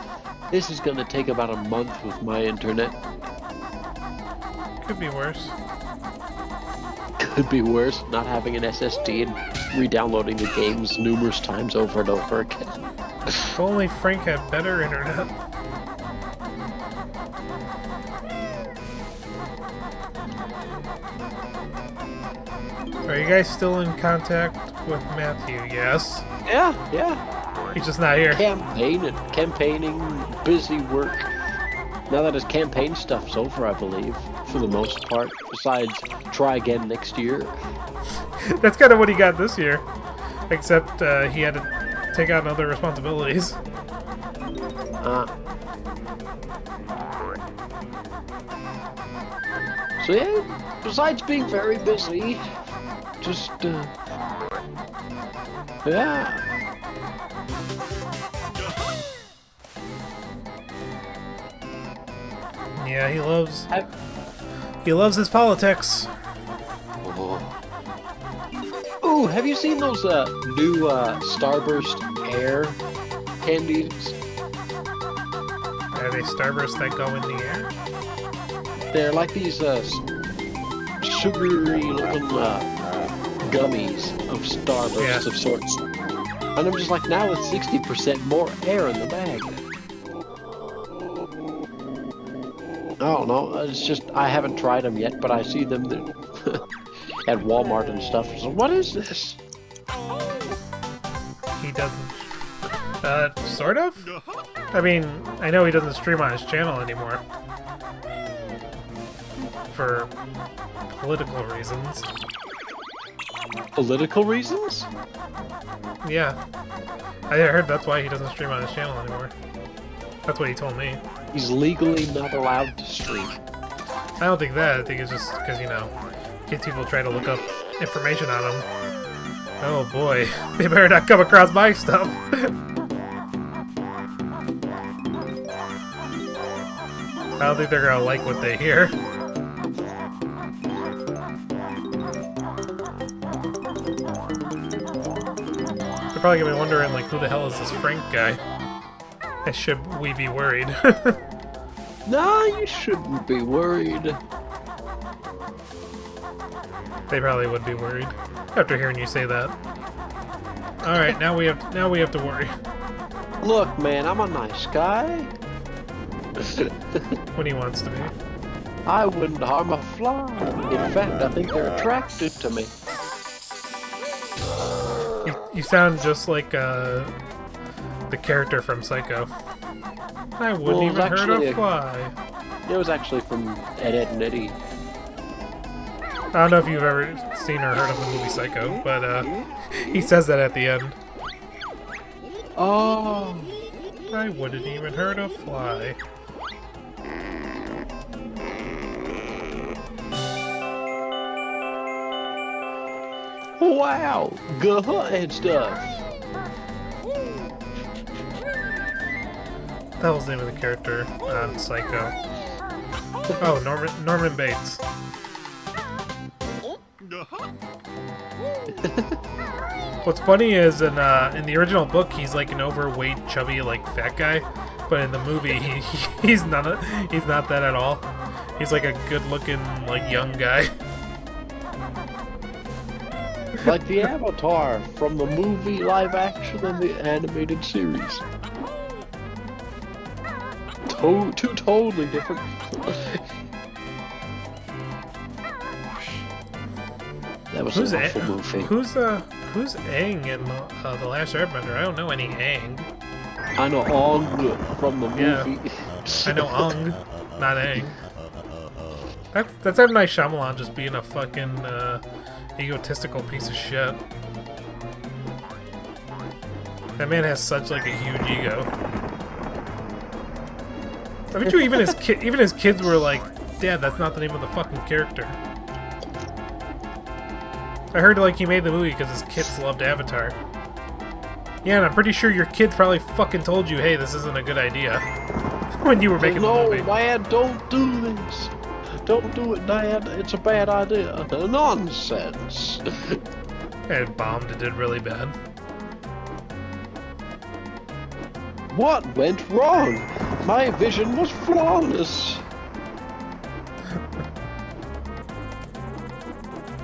This is gonna take about a month with my internet. Could be worse. Could be worse, not having an SSD and re-downloading the games numerous times over and over again. If only Frank had better internet. Are you guys still in contact with Matthew? Yes. Yeah. He's just not here. Campaigning, busy work. Now that his campaign stuff's over, I believe, for the most part. Besides, try again next year. That's kind of what he got this year. Except he had to take on other responsibilities. So yeah, besides being very busy, just, yeah. Yeah, he loves his politics. Ooh, have you seen those new Starburst Air candies? Are they Starbursts that go in the air? They're like these sugary-looking gummies of Starbursts of sorts. And I'm just like, now with 60% more air in the bag. I don't know. It's just I haven't tried them yet, but I see them at Walmart and stuff. So what is this? He doesn't. Sort of? I mean, I know he doesn't stream on his channel anymore. For political reasons. Political reasons? Yeah. I heard that's why he doesn't stream on his channel anymore. That's what he told me. He's legally not allowed to stream. I don't think that. I think it's just because, you know, kids people try to look up information on him. Oh boy. They better not come across my stuff. I don't think they're gonna like what they hear. They're probably gonna be wondering, like, who the hell is this Frank guy? And should we be worried? Nah, you shouldn't be worried. They probably would be worried after hearing you say that. All right, now we have to worry. Look, man, I'm a nice guy. When he wants to be. I wouldn't harm a fly. In fact, I think they're attracted to me. You sound just like the character from Psycho. I wouldn't even hurt a fly. It was actually from Ed, Edd and Eddy. I don't know if you've ever seen or heard of the movie Psycho, but he says that at the end. Oh. I wouldn't even hurt a fly. Wow, good and stuff. That was the name of the character on Psycho. Oh, Norman Bates. What's funny is in the original book he's like an overweight, chubby, like fat guy, but in the movie he's not that at all. He's like a good-looking, like young guy. Like the Avatar from the movie live action and the animated series. Two totally different. That was an awful movie. Who's Aang in the Last Airbender? I don't know any Aang. I know Ong from the movie. Yeah. I know Ong, not Aang. That's M. Night Shyamalan just being a fucking egotistical piece of shit. That man has such like a huge ego. I bet you even his kids were like, "Dad, that's not the name of the fucking character." I heard like he made the movie because his kids loved Avatar. Yeah, and I'm pretty sure your kids probably fucking told you, "Hey, this isn't a good idea," when you were making the movie. No, Dad, don't do this. Don't do it, Dad. It's a bad idea. Nonsense. It bombed. It did really bad. What went wrong? My vision was flawless.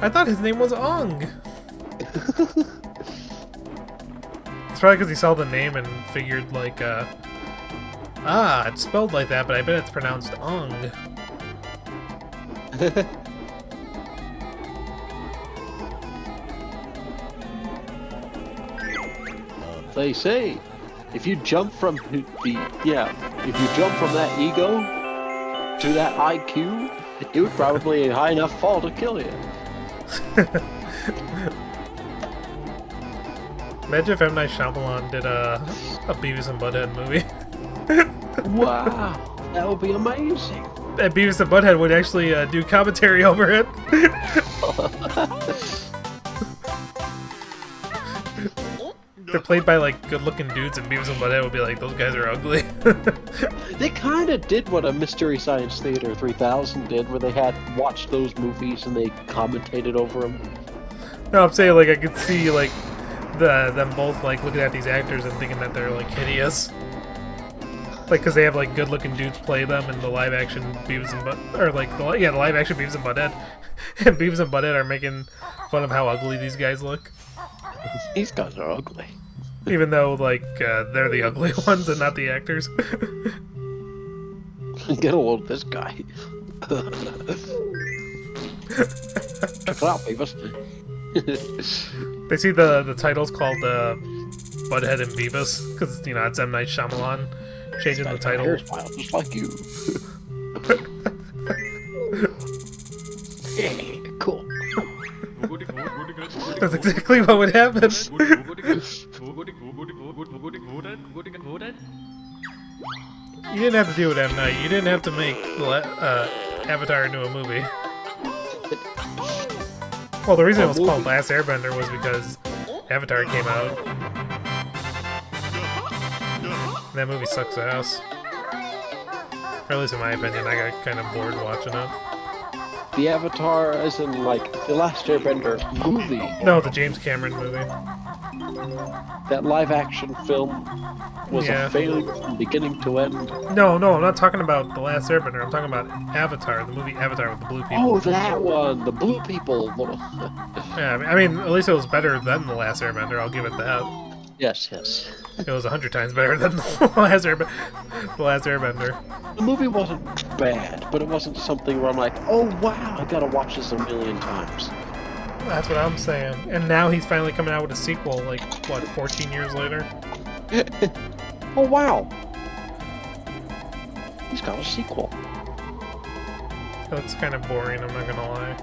I thought his name was Ong. It's probably because he saw the name and figured like, it's spelled like that, but I bet it's pronounced Ong. They say, if you jump from if you jump from that ego to that IQ, it would probably be a high enough fall to kill you. Imagine if M. Night Shyamalan did a Beavis and Butthead movie. Wow, that would be amazing. And Beavis and Butthead would actually do commentary over it. They're played by like good-looking dudes, and Beavis and Butthead would be like, "Those guys are ugly." They kind of did what a Mystery Science Theater 3000 did, where they had watched those movies and they commentated over them. No, I'm saying like I could see like them both like looking at these actors and thinking that they're like hideous, like because they have like good-looking dudes play them in the live-action Beavis and the live-action Beavis and Butthead, and Beavis and Butthead are making fun of how ugly these guys look. These guys are ugly. Even though, like, they're the ugly ones and not the actors. Get a load of this guy. Check it out, Beavis. They see the title's called Butthead and Beavis, because, you know, it's M. Night Shyamalan changing the title. Hairstyle just like you. Yeah, cool. That's exactly what would happen. You didn't have to do it, M. Night. You didn't have to make Avatar into a movie. Well, the reason it was called Last Airbender was because Avatar came out. And that movie sucks ass. Or at least in my opinion, I got kind of bored watching it. The Avatar, as in like the Last Airbender movie. No, the James Cameron movie. That live-action film was a failure from beginning to end. No, I'm not talking about the Last Airbender. I'm talking about Avatar, the movie Avatar with the blue people. Oh, that one, the blue people. Yeah, I mean, at least it was better than the Last Airbender. I'll give it that. Yes. It was 100 times better than the Last Airbender. The movie wasn't bad, but it wasn't something where I'm like, oh wow, I gotta watch this a million times. That's what I'm saying. And now he's finally coming out with a sequel, like, what, 14 years later? Oh wow. He's got a sequel. It looks kind of boring, I'm not gonna lie.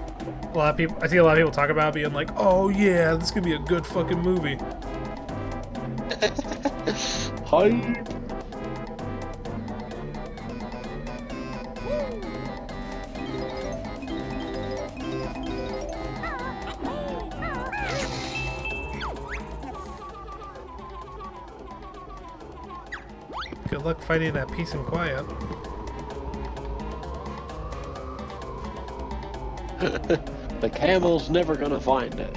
I see a lot of people talk about it being like, oh yeah, this is gonna be a good fucking movie. Hype. Good luck fighting that peace and quiet. The camel's never gonna find it.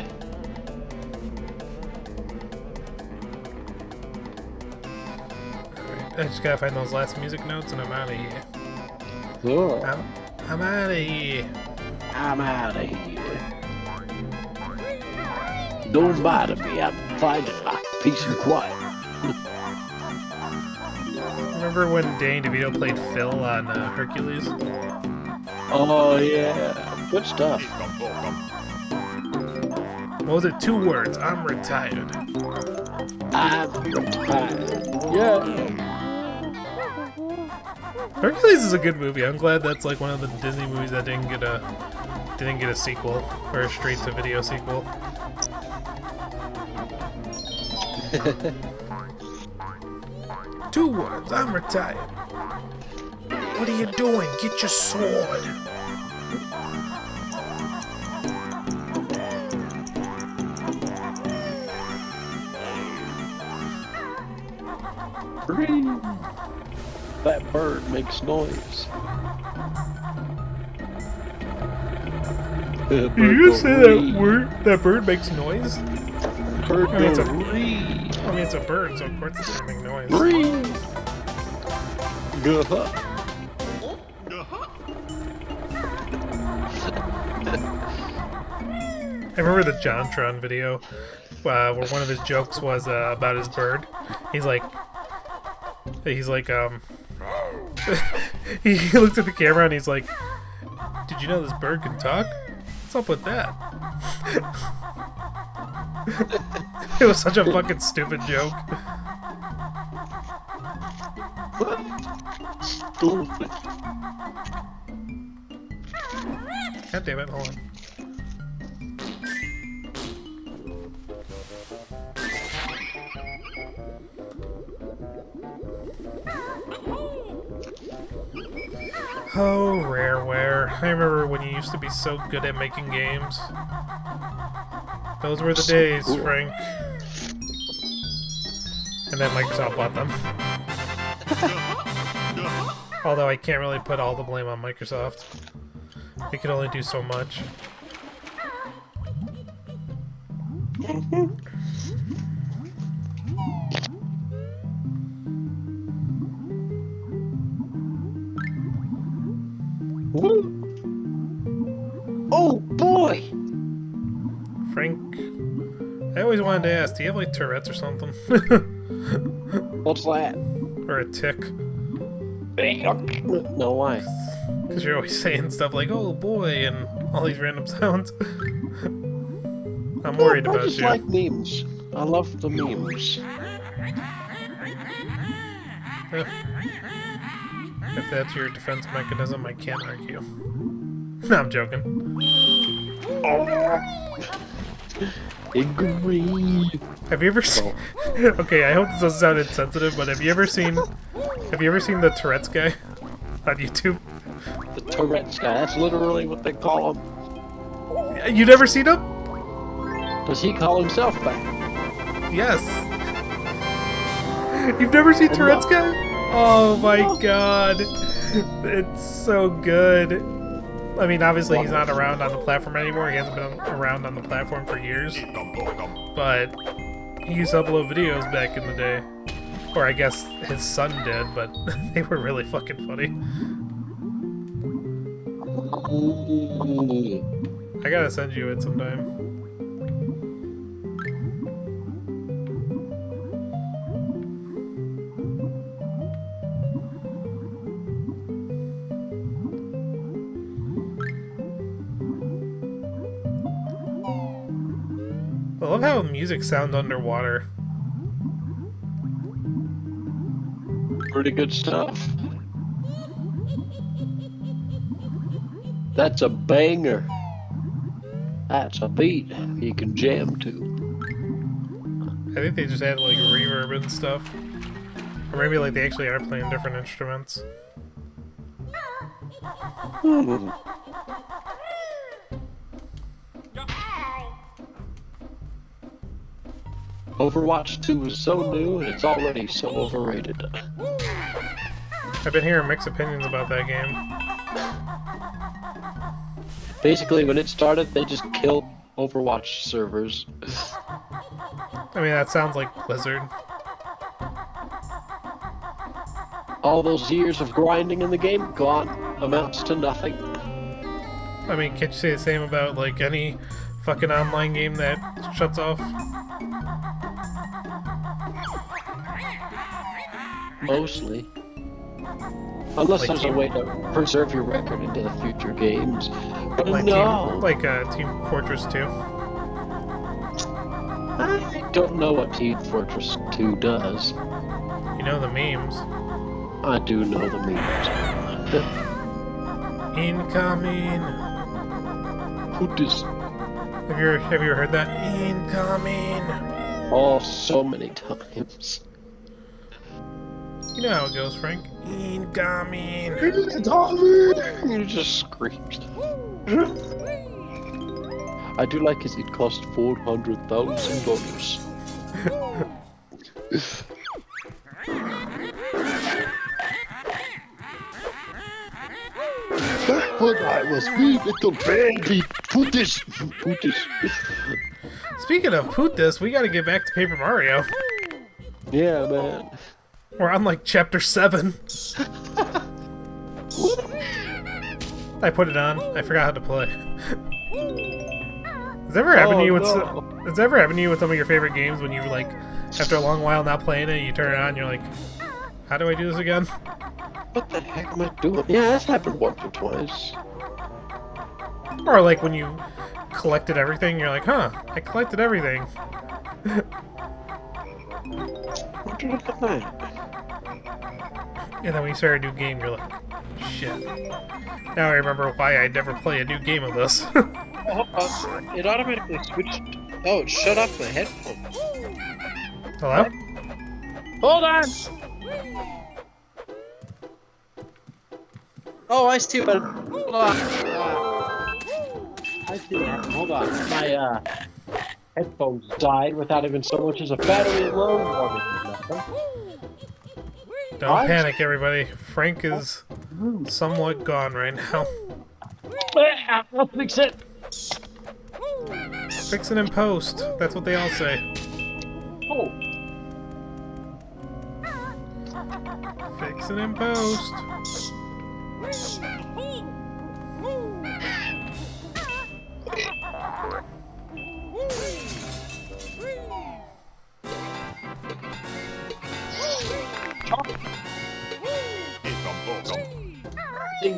Alright, I just gotta find those last music notes and I'm out of here. Cool. I'm out of here. I'm out of here. Don't bother me. I'm finding my peace and quiet. Remember when Danny DeVito played Phil on Hercules? Oh yeah, good stuff. What was it? 2 words. I'm retired. I'm retired. Yeah. Hercules is a good movie. I'm glad that's like one of the Disney movies that didn't get a sequel or a straight to video sequel. Two words. I'm retired. What are you doing? Get your sword. That bird makes noise. Did you just say that word? That bird makes noise? Bird I mean, it's a bird, so of course it's gonna make noise. I remember the JonTron video where one of his jokes was about his bird. He's like, he looks at the camera and he's like, "Did you know this bird can talk? What's up with that?" It was such a fucking stupid joke. Stupid. God damn it, hold on. Oh, Rareware. I remember when you used to be so good at making games. Those were the days, Frank. And then Microsoft bought them. Although I can't really put all the blame on Microsoft. They could only do so much. Oh boy! Frank, I always wanted to ask, do you have like Tourette's or something? What's that? Or a tick? No, why? Because you're always saying stuff like, "Oh boy," and all these random sounds. I'm worried about you. I just like memes. I love the memes. If that's your defense mechanism, I can't argue. No, I'm joking. Agree. Have you ever seen... Okay, I hope this doesn't sound insensitive, but have you ever seen the Tourette's guy on YouTube? The Tourette's guy, that's literally what they call him. You never seen him? Does he call himself that? Yes. You've never seen Tourette's guy? Oh my god. It's so good. I mean, obviously he's not around on the platform anymore. He hasn't been around on the platform for years. But he used to upload videos back in the day. Or I guess his son did, but they were really fucking funny. I gotta send you it sometime. I love how music sounds underwater. Pretty good stuff. That's a banger. That's a beat you can jam to. I think they just added like reverb and stuff. Or maybe like they actually are playing different instruments. Overwatch 2 is so new and it's already so overrated. I've been hearing mixed opinions about that game. Basically, when it started, they just killed Overwatch servers. I mean, that sounds like Blizzard. All those years of grinding in the game gone, amounts to nothing. I mean, can't you say the same about like any fucking online game that shuts off? Mostly. Unless Like there's a Team- way to preserve your record into the future games. But Like no! Team Fortress 2. I don't know what Team Fortress 2 does. You know the memes. I do know the memes. Incoming. Who does? Have you ever heard that? Incoming. Oh, so many times. You know how it goes, Frank. Incoming. You just screamed. I do like his. It cost $400,000. But I was wee little baby. Put this. Speaking of Putis, we gotta get back to Paper Mario. Yeah, man. We're on like chapter 7. I put it on. I forgot how to play. Has it ever happened to you with has it ever happened to you with some of your favorite games when you like after a long while not playing it, you turn it on, and you're like, how do I do this again? What the heck am I doing? Yeah, that's happened once or twice. Or like when you collected everything, you're like, huh, I collected everything. Would you look at that? And then when you start a new game, you're like, shit. Now I remember why I never play a new game of this. It automatically switched. Oh, it shut off my headphones. Hello? Hold on! Oh, I see what. Hold on. I see that. Hold on. My headphones died without even so much as a battery low. Don't panic, everybody. Frank is somewhat gone right now. I'll fix it. Fix it in post. That's what they all say. Oh. Fix it in post.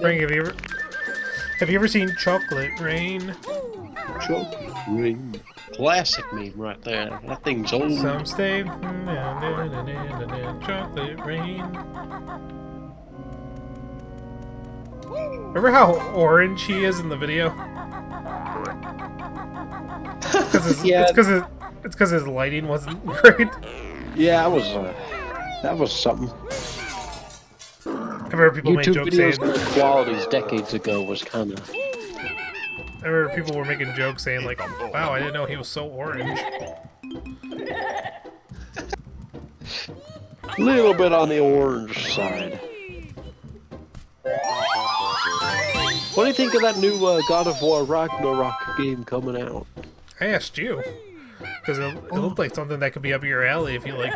Frank, have you ever seen Chocolate Rain? Chocolate Rain. Classic meme right there. That thing's old. Some stay. Chocolate Rain. Remember how orange he is in the video? Yeah. It's because his lighting wasn't great. Yeah, that was something. I remember people made YouTube jokes videos saying. with qualities decades ago was kind of. I remember people were making jokes saying like, "Wow, I didn't know he was so orange." Little bit on the orange side. What do you think of that new God of War Ragnarok game coming out? I asked you because it looked like something that could be up your alley if you like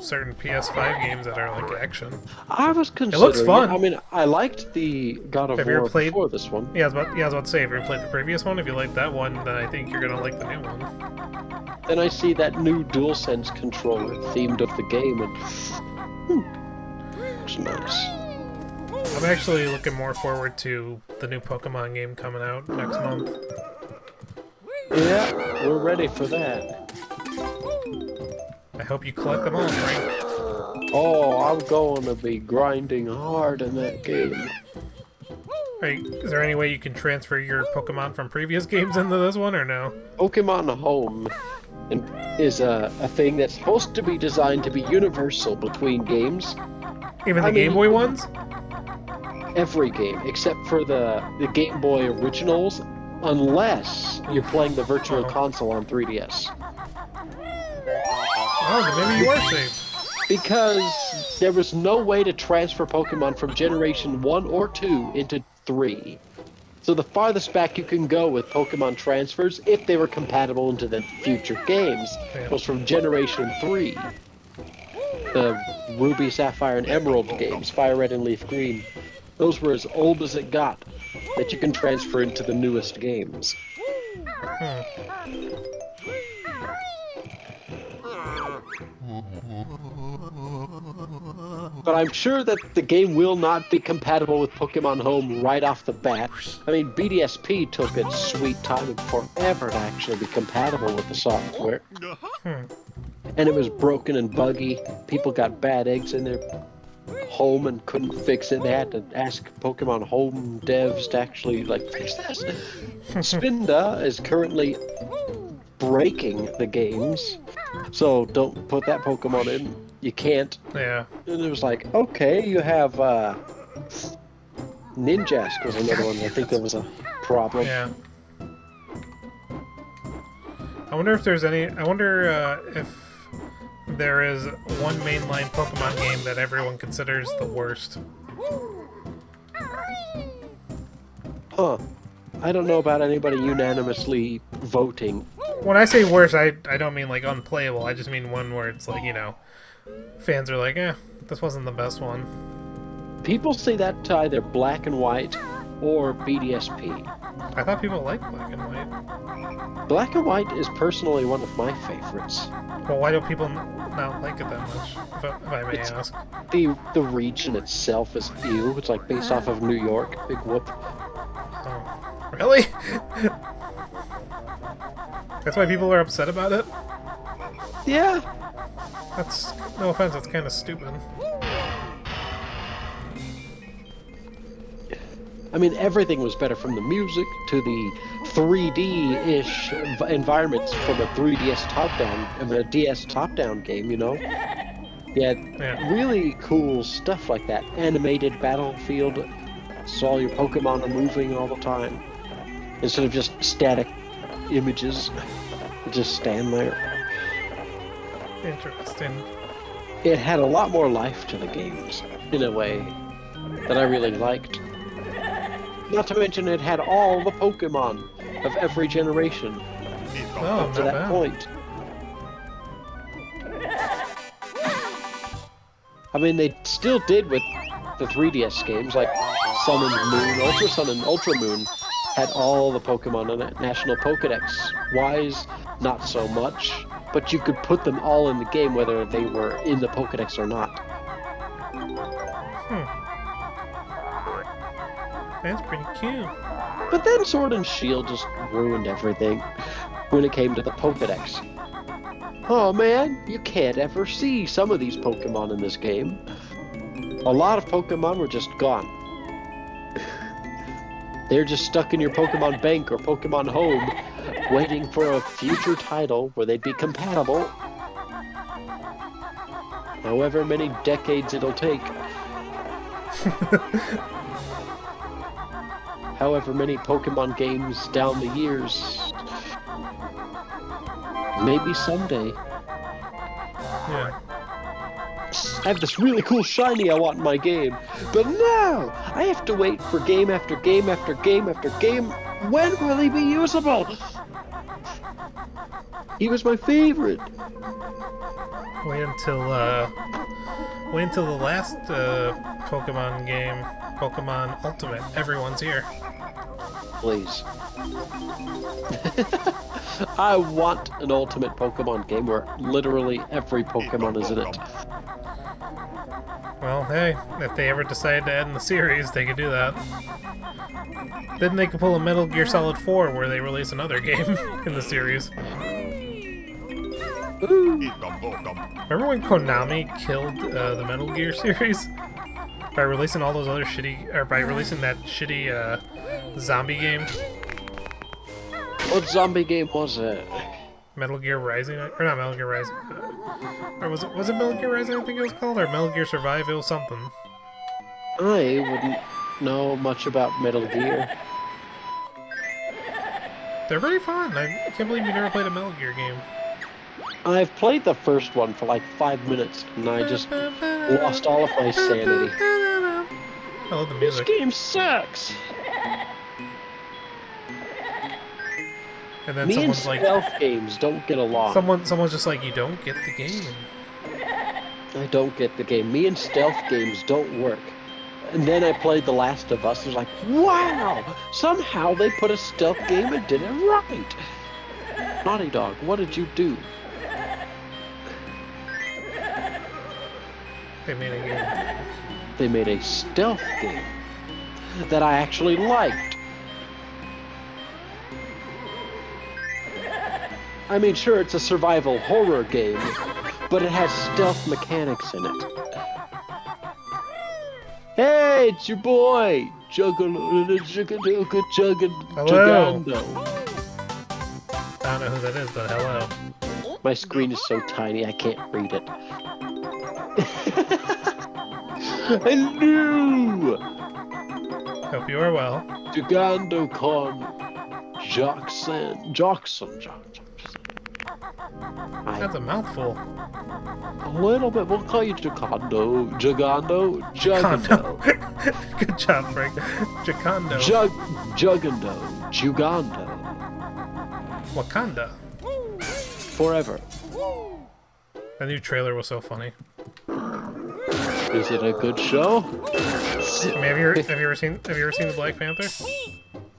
certain PS5 games that are like action. I was considering. It looks fun. I mean, I liked the God of Have you ever War played- before this one. Yeah, I was about to say, if you played the previous one, if you like that one, then I think you're gonna like the new one. Then I see that new DualSense controller themed of the game, and looks nice. I'm actually looking more forward to the new Pokemon game coming out next month. Yeah, we're ready for that. I hope you collect them all, Frank. Oh, I'm going to be grinding hard in that game. Is there any way you can transfer your Pokemon from previous games into this one, or no? Pokemon Home is a thing that's supposed to be designed to be universal between games. Even the I Game mean- Boy ones? Every game, except for the Game Boy originals, unless you're playing the Virtual Console on 3DS. Oh, then maybe you are safe. Because there was no way to transfer Pokemon from Generation 1 or 2 into 3. So the farthest back you can go with Pokemon transfers, if they were compatible into the future games, was from Generation 3. The Ruby, Sapphire, and Emerald games, Fire Red and Leaf Green. Those were as old as it got that you can transfer into the newest games. But I'm sure that the game will not be compatible with Pokemon Home right off the bat. I mean, BDSP took its sweet time and forever to actually be compatible with the software. And it was broken and buggy. People got bad eggs in their home and couldn't fix it. They had to ask Pokemon Home devs to actually, like, fix this. Spinda is currently breaking the games, so don't put that Pokemon in. You can't. Yeah. And it was like, okay, you have Ninjask was another one. I think there was a problem. Yeah. I wonder if there's any. I wonder if there is one mainline Pokemon game that everyone considers the worst. Huh. I don't know about anybody unanimously voting. When I say worst, I don't mean like unplayable. I just mean one where it's like, you know, fans are like, this wasn't the best one. People say that to either Black and White or BDSP. I thought people liked Black and White. Black and White is personally one of my favorites. Well, why do people not like it that much, if I may ask? The region itself is ew. It's like based off of New York. Big whoop. Oh, really? That's why people are upset about it? Yeah. That's, no offense, that's kind of stupid. I mean, everything was better, from the music to the 3D-ish environments from a 3DS top-down, a DS top-down game, you know? Yeah, really cool stuff like that. Animated battlefield, so all your Pokemon are moving all the time. Instead of just static images, that just stand there. Interesting. It had a lot more life to the games, in a way, that I really liked. Not to mention it had all the Pokemon of every generation up to that point. I mean, they still did with the 3DS games, like Sun and Moon, Ultra Sun and Ultra Moon had all the Pokemon on it. National Pokedex wise, not so much, but you could put them all in the game whether they were in the Pokedex or not. That's pretty cute. But then Sword and Shield just ruined everything when it came to the Pokedex. Oh man, you can't ever see some of these Pokemon in this game. A lot of Pokemon were just gone. They're just stuck in your Pokemon Bank or Pokemon Home, waiting for a future title where they'd be compatible. However many decades it'll take. However many Pokemon games down the years. Maybe someday. Yeah. I have this really cool shiny I want in my game, but no! I have to wait for game after game after game after game. When will he be usable? He was my favorite. Wait until the last Pokemon game, Pokemon Ultimate. Everyone's here. Please. I want an Ultimate Pokemon game where literally every Pokemon is in it. Well, hey, if they ever decide to end the series, they could do that. Then they could pull a Metal Gear Solid 4 where they release another game in the series. Remember when Konami killed the Metal Gear series? By releasing all those other shitty... or by releasing that shitty zombie game? What zombie game was it? Metal Gear Rising? Or not Metal Gear Rising. Or was it Metal Gear Rising I think it was called? Or Metal Gear Survive? It was something. I wouldn't know much about Metal Gear. They're pretty fun. I can't believe you never played a Metal Gear game. I've played the first one for like 5 minutes, and I just lost all of my sanity. I love the This music. game sucks! And then Me and someone's like... stealth games don't get along. Someone's just like, you don't get the game. I don't get the game. Me and stealth games don't work. And then I played The Last of Us. It was like, wow! Somehow they put a stealth game and did it right. Naughty Dog, what did you do? They made a game. They made a stealth game that I actually liked. I mean, sure, it's a survival horror game, but it has stealth mechanics in it. Hey, it's your boy, Jugando. Hello. I don't know who that is, but hello. My screen is so tiny, I can't read it. Hello! Hope you are well. Jugando con Jackson. That's a mouthful. A little bit. We'll call you Jugando. Jugando. Good job, Frank. Jugando. Jugando. Jugando. Wakanda. Forever. The new trailer was so funny. Is it a good show? I mean, have you ever seen the Black Panther?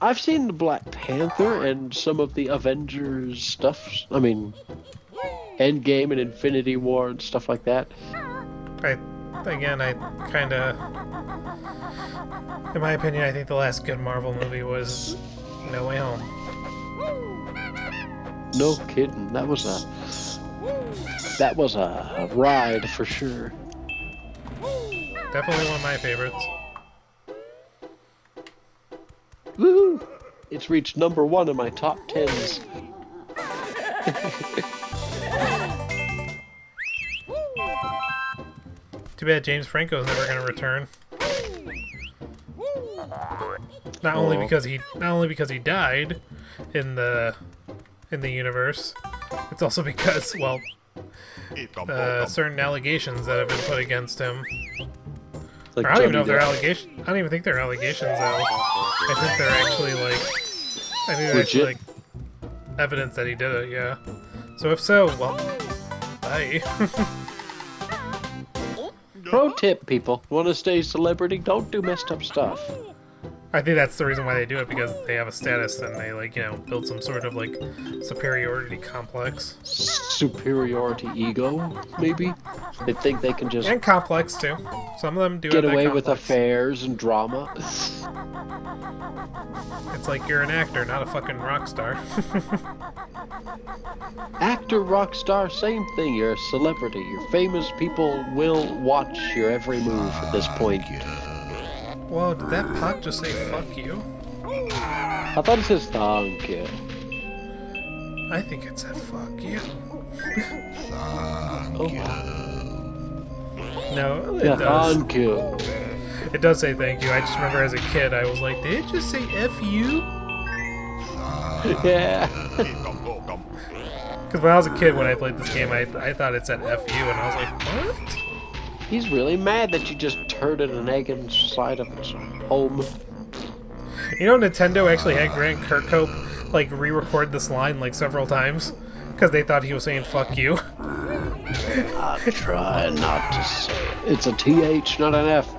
I've seen the Black Panther and some of the Avengers stuff. I mean, Endgame and Infinity War and stuff like that. I kind of, in my opinion, I think the last good Marvel movie was No Way Home. No kidding. That was a ride for sure. Definitely one of my favorites. Woohoo! It's reached #1 in my top 10s. Too bad James Franco's never going to return. Not only because he died in the universe, it's also because, well, certain allegations that have been put against him. Like I don't even know if they're allegations. I don't even think they're allegations, though. I think they're actually like evidence that he did it. Yeah. So if so, well, bye. Pro tip, people. Want to stay celebrity? Don't do messed up stuff. I think that's the reason why they do it, because they have a status and they, like, you know, build some sort of, like, superiority complex. Superiority ego, maybe? They think they can just... And complex, too. Some of them do get have that away with complex. affairs and drama. It's like you're an actor, not a fucking rock star. Actor, rock star, same thing. You're a celebrity. You're famous. People will watch your every move at this point. Whoa, did that pot just say fuck you? I thought it says thank you. I think it said fuck you. Oh. No, it Yeah, does. thank you. It does say thank you. I just remember as a kid, I was like, did it just say F you? Yeah. Because when I was a kid, when I played this game, I thought it said F you, and I was like, what? He's really mad that you just turned an egg inside of his home. You know, Nintendo actually had Grant Kirkhope, like, re-record this line, like, several times, because they thought he was saying fuck you. I'm trying not to say it. It's a TH, not an F.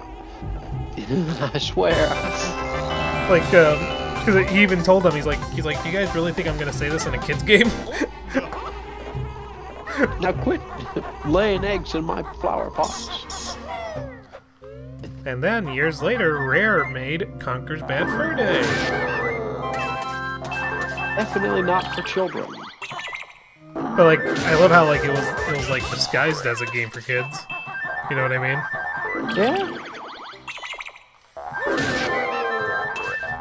I swear. Like, because he even told them, he's like, do you guys really think I'm gonna say this in a kid's game? Now quit laying eggs in my flower pots. And then, years later, Rare made Conker's Bad Fur Day. Definitely not for children. But, like, I love how, like, it was like, disguised as a game for kids. You know what I mean? Yeah.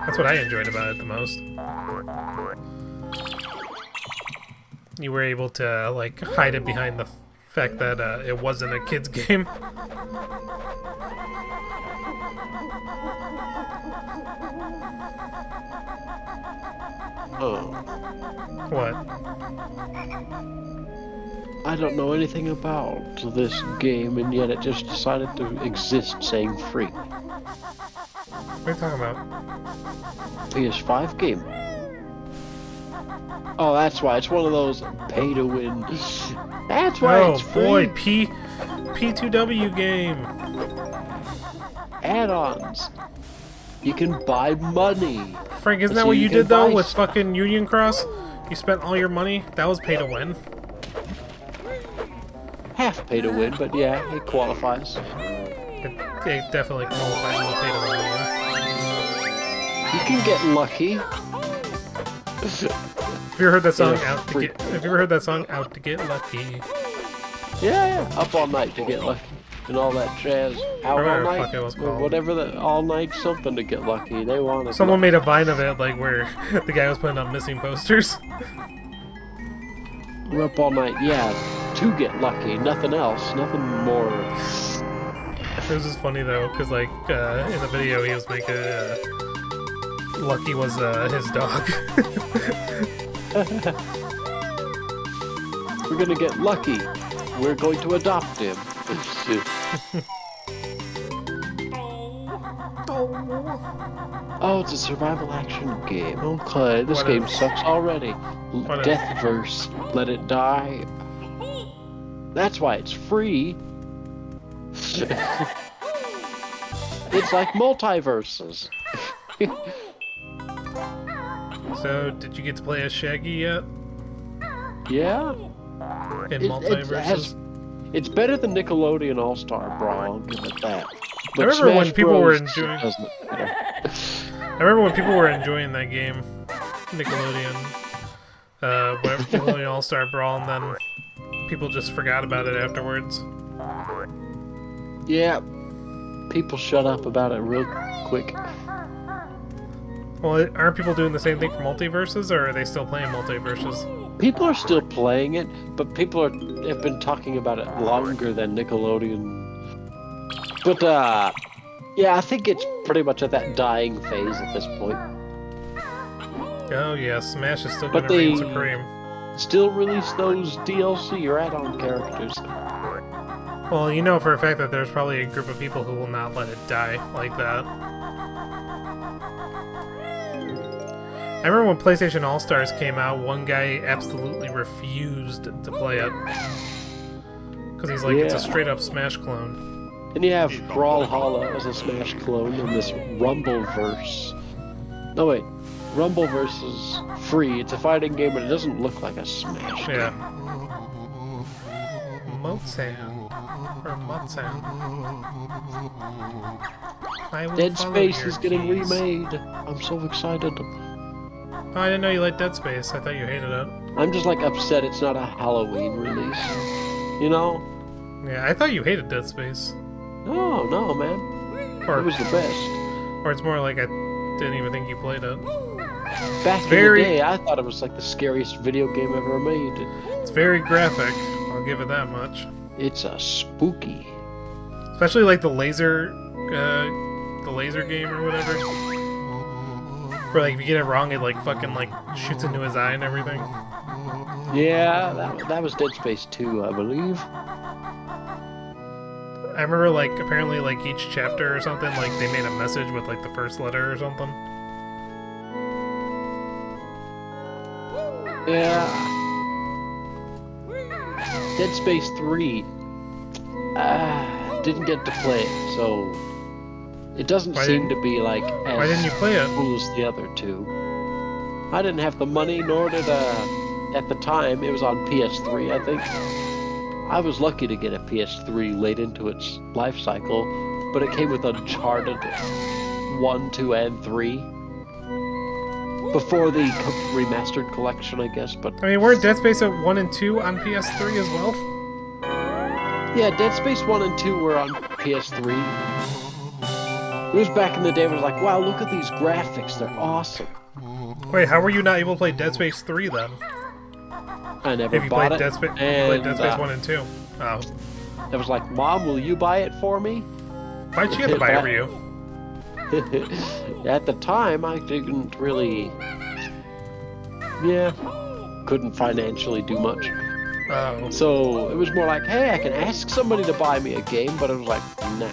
That's what I enjoyed about it the most. You were able to, like, hide it behind the fact that it wasn't a kid's game. Oh. What? I don't know anything about this game, and yet it just decided to exist saying free. What are you talking about? PS5 game. Oh, that's why. It's one of those pay to win. That's why Oh it's free. boy, P2W game. add-ons. You can buy money. Frank, isn't So that what you can did though buy with stuff. fucking Union Cross? You spent all your money? That was pay to win. Half pay to win, but yeah, it qualifies. It definitely qualifies as a pay to win game. You can get lucky. Have you ever heard that song Yeah, Out to free. Get? Have you ever heard that song Out to Get Lucky? Yeah, up all night to get lucky. And all that jazz. Out all Whatever the night. fuck it was or called. whatever the all night something to get lucky. They wanted Someone lucky. made a vine of it, like where the guy was putting up missing posters. We're up all night, yeah, to get lucky. Nothing else. Nothing more. It was just funny though, because like in the video he was making Lucky was his dog. We're gonna get lucky. We're going to adopt him. Oh, it's a survival action game. Okay, this What game else? sucks already. What else? Death verse. Let it die. That's why it's free. It's like multiverses. So, did you get to play as Shaggy yet? Yeah. In It multiverses? has, it's better than Nickelodeon All-Star Brawl, I'll give it that. But remember when Smash people were Bros. enjoying- Doesn't look better. I remember when people were enjoying that game, Nickelodeon, whatever, Nickelodeon All-Star Brawl, and then people just forgot about it afterwards. Yeah. People shut up about it real quick. Well, aren't people doing the same thing for multiverses, or are they still playing multiverses? People are still playing it, but people have been talking about it longer than Nickelodeon. But, yeah, I think it's pretty much at that dying phase at this point. Oh yeah, Smash is still But gonna reign they- supreme. Still release those DLC or add-on characters. Well, you know for a fact that there's probably a group of people who will not let it die like that. I remember when PlayStation All-Stars came out, one guy absolutely refused to play it. Because he's like, it's a Yeah. straight-up Smash clone. Then you have Brawlhalla as a Smash clone and this Rumbleverse. No wait, Rumbleverse is free. It's a fighting game, but it doesn't look like a Smash game. Yeah. Motsan. Or Motsan. I will Dead follow Space your is getting keys. remade. I'm so excited. Oh, I didn't know you liked Dead Space. I thought you hated it. I'm just like upset it's not a Halloween release. You know? Yeah, I thought you hated Dead Space. No, no, man. Or, It was the best. or it's more like I didn't even think you played it. Back very- in the day, I thought it was like the scariest video game ever made. It's very graphic. I'll give it that much. It's a spooky. Especially like the laser game or whatever. Where like if you get it wrong, it like fucking like shoots into his eye and everything. Yeah, that was Dead Space 2, I believe. I remember like apparently like each chapter or something like they made a message with like the first letter or something. Yeah. Dead Space 3. Didn't get to play it, so it doesn't Why seem didn't- to be like Why as didn't you play it? cool as the other two. I didn't have the money, nor did at the time it was on PS3, I think. I was lucky to get a PS3 late into its life cycle, but it came with Uncharted 1, 2, and 3. Before the remastered collection, I guess, but I mean, weren't Dead Space 1 and 2 on PS3 as well? yeah, Dead Space 1 and 2 were on PS3. It was back in the day where it was like, wow, look at these graphics, they're awesome. Wait, how were you not able to play Dead Space 3 then? I never If you bought played it. Dead Space, and, 1 and 2. Oh. I was like, Mom, will you buy it for me? Why'd she have to buy it for you? At the time, I didn't really... Yeah, couldn't financially do much. Oh. So it was more like, hey, I can ask somebody to buy me a game, but it was like, nah.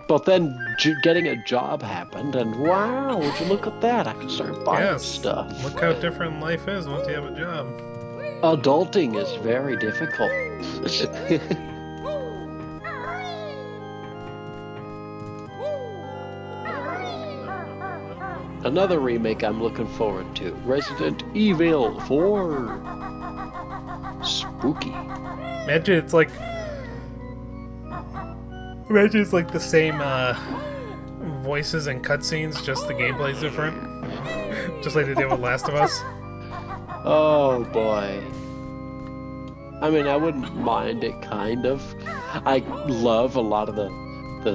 But then getting a job happened, and wow, would you look at that? I can start buying Yes. stuff. Look how different life is once you have a job. Adulting is very difficult. Another remake I'm looking forward to. Resident Evil 4. Spooky. Imagine it's like the same voices and cutscenes, just the gameplay's different. Just like they did with Last of Us. Oh boy. I mean, I wouldn't mind it, kind of. I love a lot of the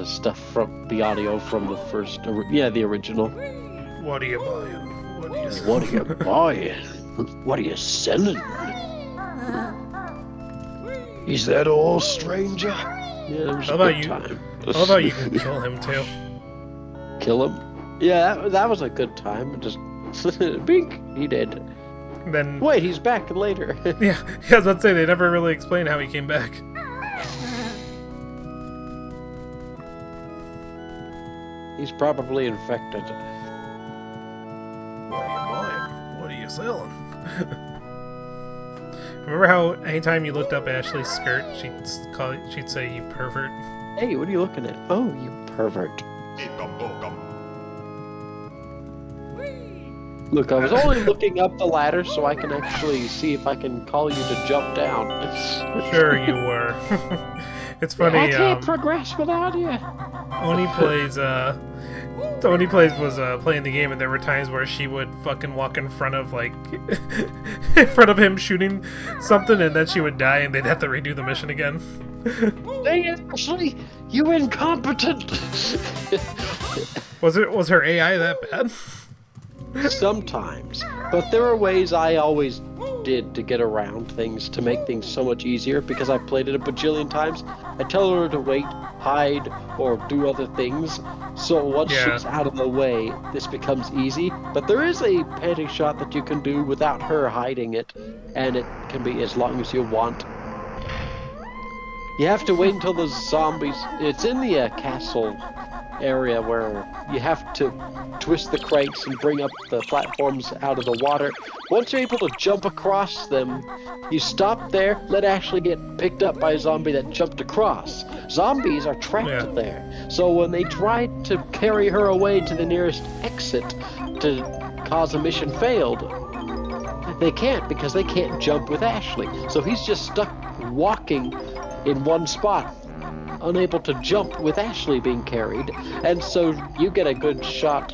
stuff from the audio from the first, the original. What are you buying? What are you selling? What are you buying? What are you selling? Is that all, stranger? Yeah, it was How a about good you? time. How about you can kill him too? Kill him? Yeah, that was a good time. Just bink, he did. Then Wait, he's back later. yeah, I was about to say they never really explained how he came back. He's probably infected. What are you buying? What are you selling? Remember how anytime you looked up Ashley's skirt, she'd say, "You pervert." Hey, what are you looking at? Oh, you pervert. Look, I was only looking up the ladder so I can actually see if I can call you to jump down. Sure you were. It's funny. I can't progress without you. Oni was playing the game, and there were times where she would fucking walk in front of in front of him shooting something, and then she would die, and they'd have to redo the mission again. Dang it, Ashley, you incompetent. Was her AI that bad? Sometimes, but there are ways I always did to get around things, to make things so much easier, because I've played it a bajillion times. I tell her to wait, hide, or do other things, so once she's out of the way, this becomes easy. But there is a panty shot that you can do without her hiding it, and it can be as long as you want. You have to wait until the zombies... It's in the castle area where you have to twist the cranks and bring up the platforms out of the water. Once you're able to jump across them, you stop there, let Ashley get picked up by a zombie that jumped across. Zombies are trapped there, so when they try to carry her away to the nearest exit to cause a mission failed, they can't, because they can't jump with Ashley. So he's just stuck walking in one spot, unable to jump with Ashley being carried, and so you get a good shot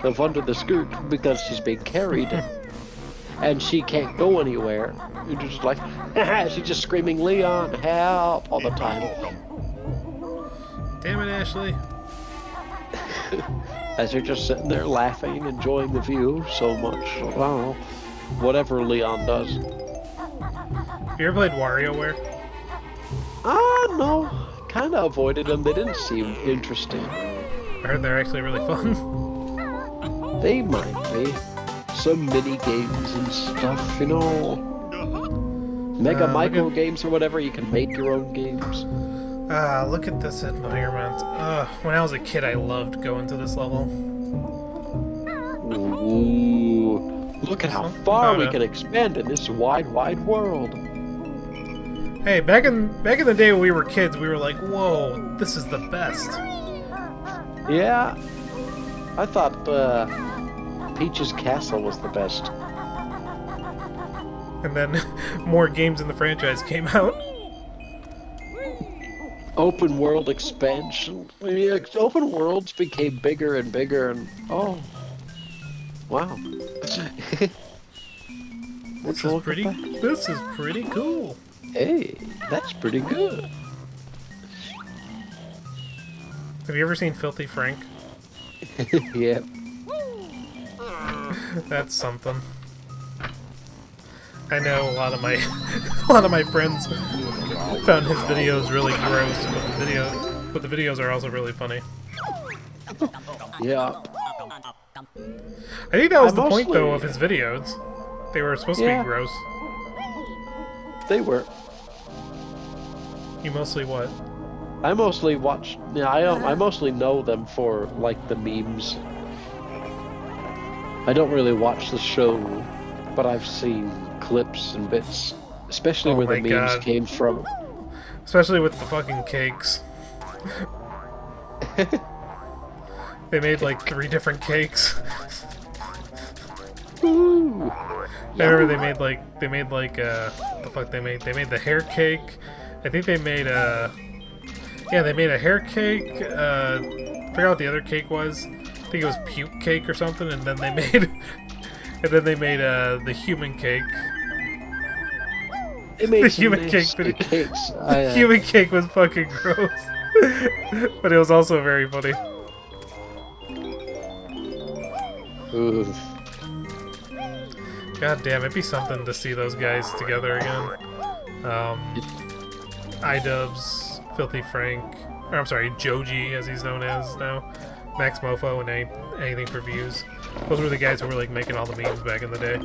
of under the skirt because she's being carried, and she can't go anywhere. You're just like, she's just screaming, "Leon, help!" all the time. Damn it, Ashley. As you're just sitting there laughing, enjoying the view so much. Wow, whatever Leon does. You ever played WarioWare? No. Kind of avoided them. They didn't seem interesting. I heard they're actually really fun. They might be. Some mini games and stuff, you know. Mega micro games or whatever. You can make your own games. Look at this environment. When I was a kid, I loved going to this level. Ooh. Look at how far we can expand in this wide, wide world. Hey, back in the day when we were kids, we were like, "Whoa, this is the best." Yeah, I thought Peach's Castle was the best. And then more games in the franchise came out. Open world expansion. Yeah, open worlds became bigger and bigger, and oh, wow. This is pretty cool. Hey, that's pretty good. Have you ever seen Filthy Frank? Yep. That's something. I know a lot of my friends found his videos really gross, but the videos are also really funny. Yeah. I think that was the point though of his videos. They were supposed to be gross. They were. You mostly what? I mostly watch. Yeah, I mostly know them for like the memes. I don't really watch the show, but I've seen clips and bits, especially where the memes came from. Especially with the fucking cakes. They made like 3 different cakes. Ooh. I remember they made like what the fuck they made? They made the hair cake. I think they made yeah, they made a hair cake. I forgot what the other cake was. I think it was puke cake or something, and then they made the human cake. They made The some human cake, nasty cakes. The human cake was fucking gross. But it was also very funny. Ooh. God damn, it'd be something to see those guys together again. iDubbbz, Filthy Frank, or I'm sorry, Joji as he's known as now, Max Mofo, and anything for views. Those were the guys who were like making all the memes back in the day.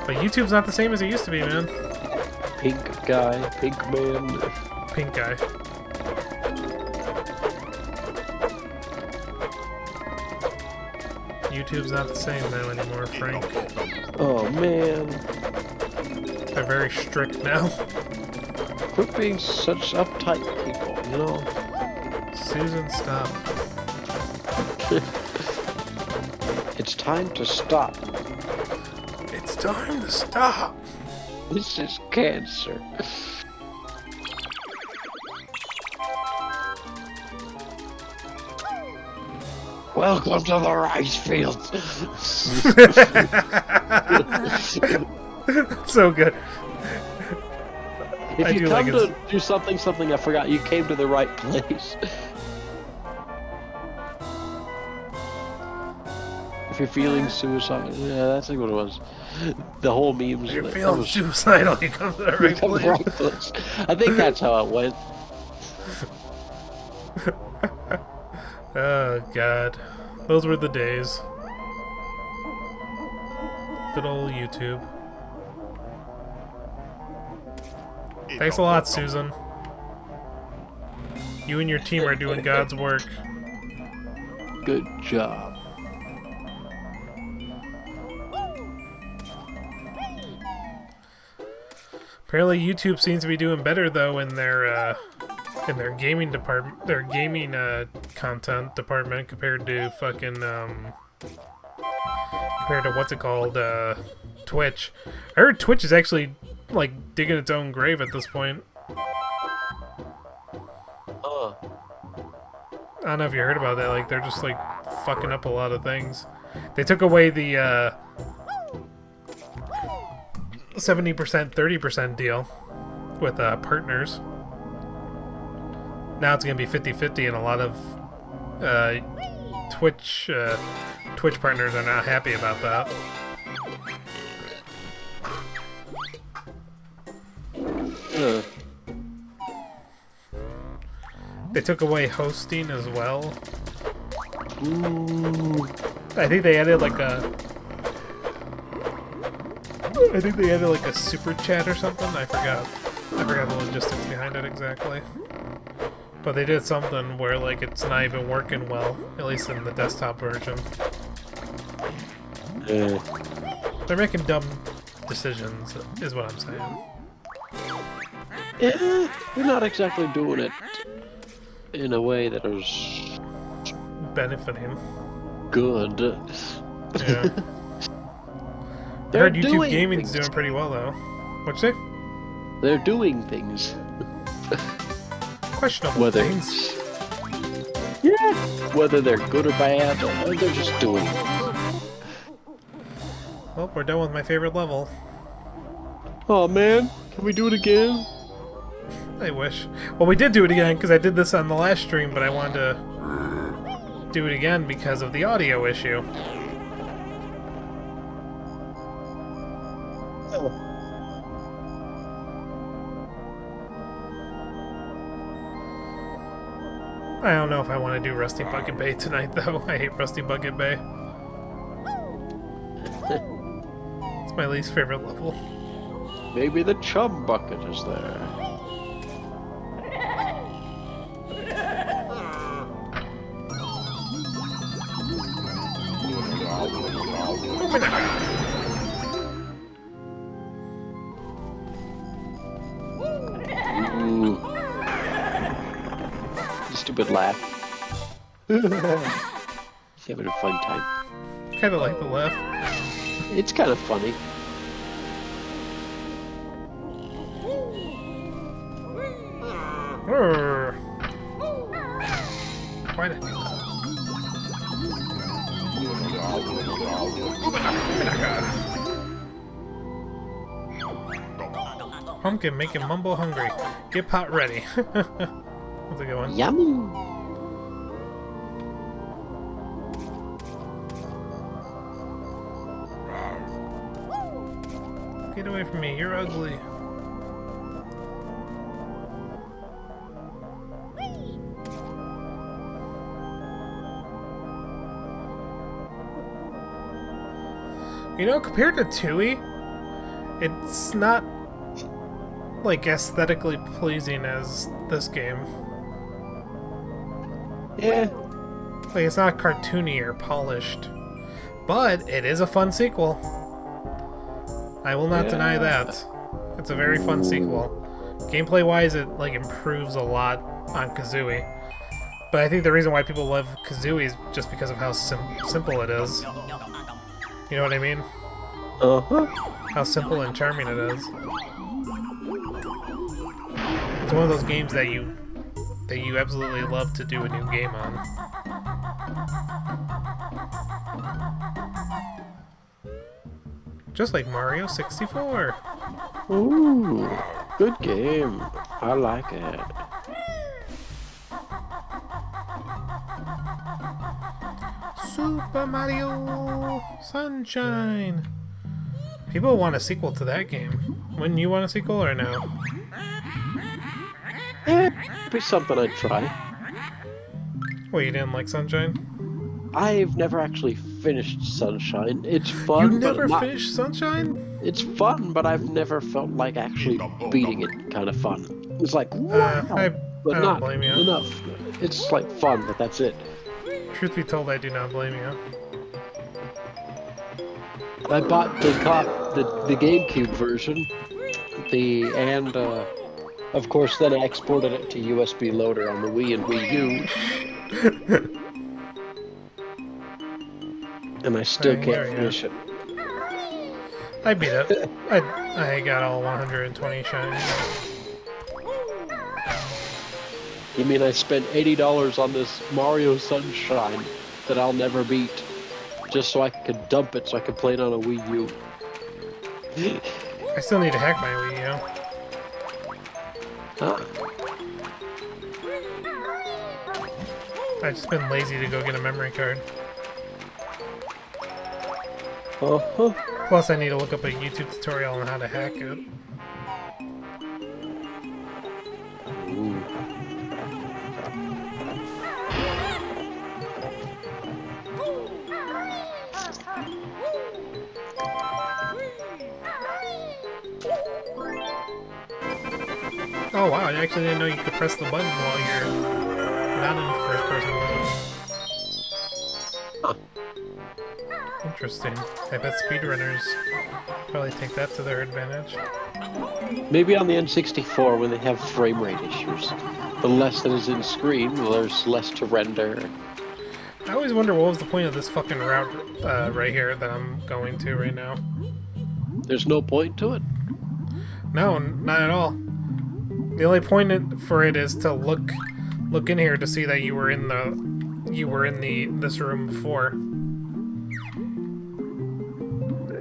But YouTube's not the same as it used to be, man. Pink guy, pink man. Pink guy. YouTube's not the same now anymore, Frank. Oh man. They're very strict now. Quit being such uptight people, you know? Susan, stop. It's time to stop. It's time to stop. This is cancer. Welcome to the rice fields. So good. If I you do come like to do something I forgot, you came to the right place. If you're feeling suicidal, yeah, that's like what it was. The whole memes. You're that feeling was- suicidal, you come to the you right come to the place. right place. I think that's how it went. Oh, God. Those were the days. Good old YouTube. Thanks a lot, Susan. You and your team are doing God's work. Good job. Apparently, YouTube seems to be doing better though in their gaming department, their gaming content department compared to fucking compared to what's it called, Twitch. I heard Twitch is actually like digging its own grave at this point. I don't know if you heard about that. Like they're just like fucking up a lot of things. They took away the 70%, 30% deal with partners. Now it's gonna be 50-50, and a lot of Twitch partners are not happy about that. They took away hosting as well. Ooh. I think they added like a super chat or something. I forgot the logistics behind it exactly. But they did something where like it's not even working well, at least in the desktop version. They're making dumb decisions, is what I'm saying. Yeah, they're not exactly doing it in a way that is Benefiting. good. Yeah. I They're heard YouTube doing Gaming's things. doing pretty well though. What'd you say? They're doing things. Questionable Whether things. yeah, whether they're good or bad, or they're just doing it. Well, we're done with my favorite level. Oh man, can we do it again? I wish. Well, we did do it again because I did this on the last stream, but I wanted to do it again because of the audio issue. I don't know if I want to do Rusty Bucket Bay tonight, though. I hate Rusty Bucket Bay. It's my least favorite level. Maybe the chum bucket is there. Ooh. stupid laugh. He's having a fun time. Kind of like the laugh. It's kind of funny. Why did Pumpkin making Mumbo hungry. Get pot ready. That's a good one. Yummy. Get away from me, you're ugly. You know, compared to Tui, it's not like aesthetically pleasing as this game. Yeah. Like, it's not cartoony or polished. But it is a fun sequel. I will not deny that. It's a very fun sequel. Gameplay wise, it like improves a lot on Kazooie. But I think the reason why people love Kazooie is just because of how simple it is. You know what I mean? Uh-huh. How simple and charming it is. It's one of those games that you absolutely love to do a new game on. Just like Mario 64. Ooh, good game. I like it. Super Mario Sunshine. People want a sequel to that game. Wouldn't you want a sequel or no? It'd be something I'd try. Well, you didn't like Sunshine? I've never actually finished Sunshine. It's fun. You never but not... finished Sunshine? It's fun, but I've never felt like actually beating it kind of fun. It's like, wow, I but don't not blame you. enough. It's like fun, but that's it. Truth be told, I do not blame you. I bought the GameCube version, and of course then I exported it to USB loader on the Wii and Wii U. And I still can't finish it. I beat it. I got all 120 shinies. You mean I spent $80 on this Mario Sunshine that I'll never beat, just so I could dump it so I could play it on a Wii U? I still need to hack my Wii U. Huh. I've just been lazy to go get a memory card. Uh-huh. Plus, I need to look up a YouTube tutorial on how to hack it. Ooh. Oh wow, I actually didn't know you could press the button while you're not in first person mode. Huh. Interesting. I bet speedrunners probably take that to their advantage. Maybe on the N64 when they have frame rate issues. The less that is in screen, there's less to render. I always wonder what was the point of this fucking route right here that I'm going to right now. There's no point to it. No, not at all. The only point for it is to look in here to see that you were in this room before.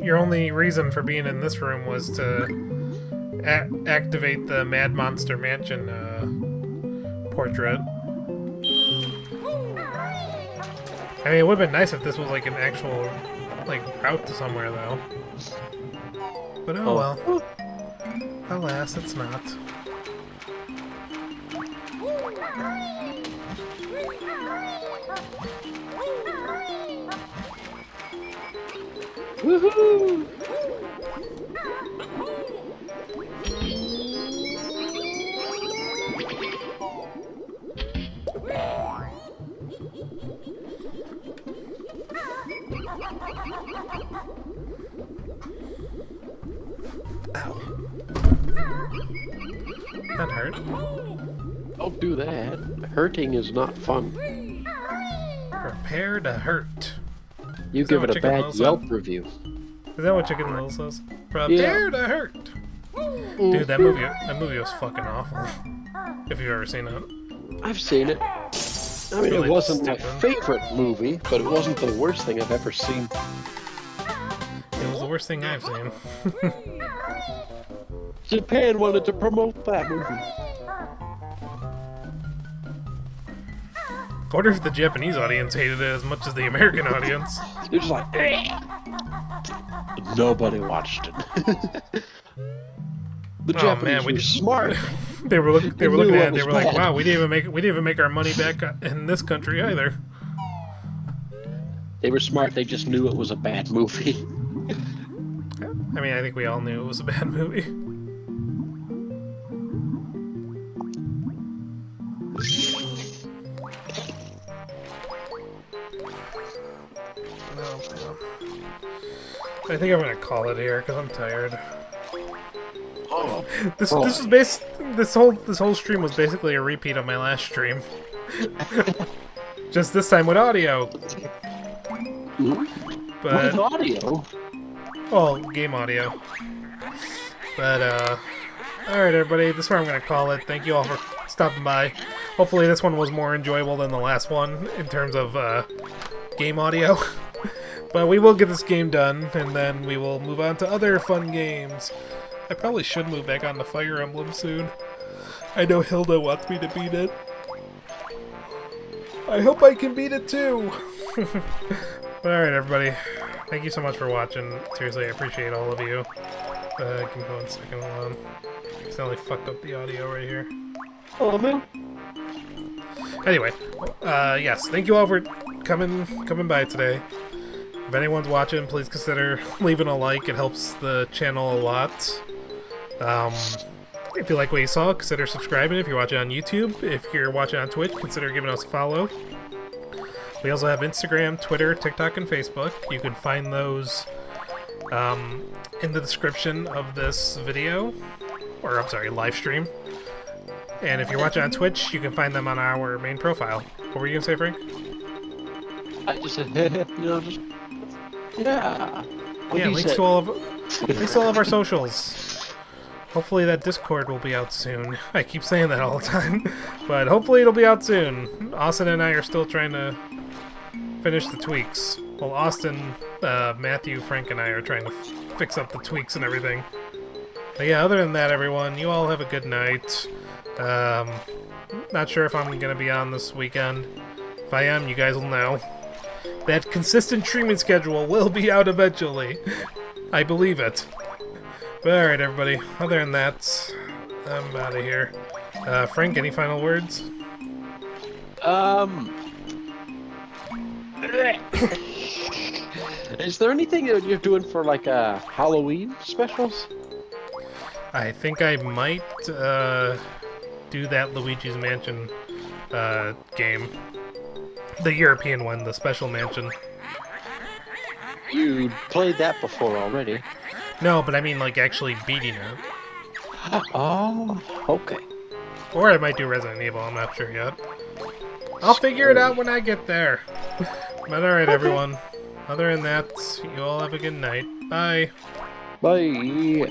Your only reason for being in this room was to activate the Mad Monster Mansion portrait. I mean, it would have been nice if this was like an actual route to somewhere, though. But oh well. Alas, it's not. Woohoo! That hurt. Don't do that. Hurting is not fun. Prepare to hurt. You Is that give what it a Chicken bad Little said? Yelp review. Is that what Chicken Little says? Prepare to hurt. Dude, that movie was fucking awful. If you've ever seen it. I've seen it. I mean, really it wasn't my stupid. favorite movie, but it wasn't the worst thing I've ever seen. It was the worst thing I've seen. Japan wanted to promote that movie. I wonder if the Japanese audience hated it as much as the American audience. They're just like, "Eh." Nobody watched it. The Japanese we were did- smart. They were looking knew at it it. They was were like, bad. "Wow, we didn't even make our money back in this country either." They were smart. They just knew it was a bad movie. I mean, I think we all knew it was a bad movie. No, I think I'm gonna call it here because I'm tired. Oh, This was this whole stream was basically a repeat of my last stream. Just this time with audio. But with audio. well, game audio. But alright everybody, this is where I'm gonna call it. Thank you all for stopping by. Hopefully this one was more enjoyable than the last one in terms of game audio. But we will get this game done, and then we will move on to other fun games. I probably should move back on to Fire Emblem soon. I know Hilda wants me to beat it. I hope I can beat it too! Alright everybody, thank you so much for watching. Seriously, I appreciate all of you. Give me 1 second, hold on. I accidentally fucked up the audio right here. Oh man. Anyway, yes, thank you all for coming by today. If anyone's watching, please consider leaving a like. It helps the channel a lot. If you like what you saw, consider subscribing if you're watching on YouTube. If you're watching on Twitch, consider giving us a follow. We also have Instagram, Twitter, TikTok, and Facebook. You can find those in the description of this video. Or, I'm sorry, live stream. And if you're watching on Twitch, you can find them on our main profile. What were you going to say, Frank? I just said, just yeah. Yeah, links to all of our socials. Hopefully that Discord will be out soon. I keep saying that all the time, but hopefully it'll be out soon. Austin and I are still trying to finish the tweaks. Well, Austin, Matthew, Frank, and I are trying to fix up the tweaks and everything. But yeah, other than that, everyone, you all have a good night. Not sure if I'm going to be on this weekend. If I am, you guys will know. That consistent streaming schedule will be out eventually. I believe it. But alright, everybody. Other than that, I'm out of here. Frank, any final words? Is there anything that you're doing for like Halloween specials? I think I might do that Luigi's Mansion game. The European one, the special mansion. You played that before already. No, but I mean like actually beating it. Oh, okay. Or I might do Resident Evil, I'm not sure yet. I'll figure it out when I get there. But alright, everyone. Other than that, you all have a good night. Bye. Bye.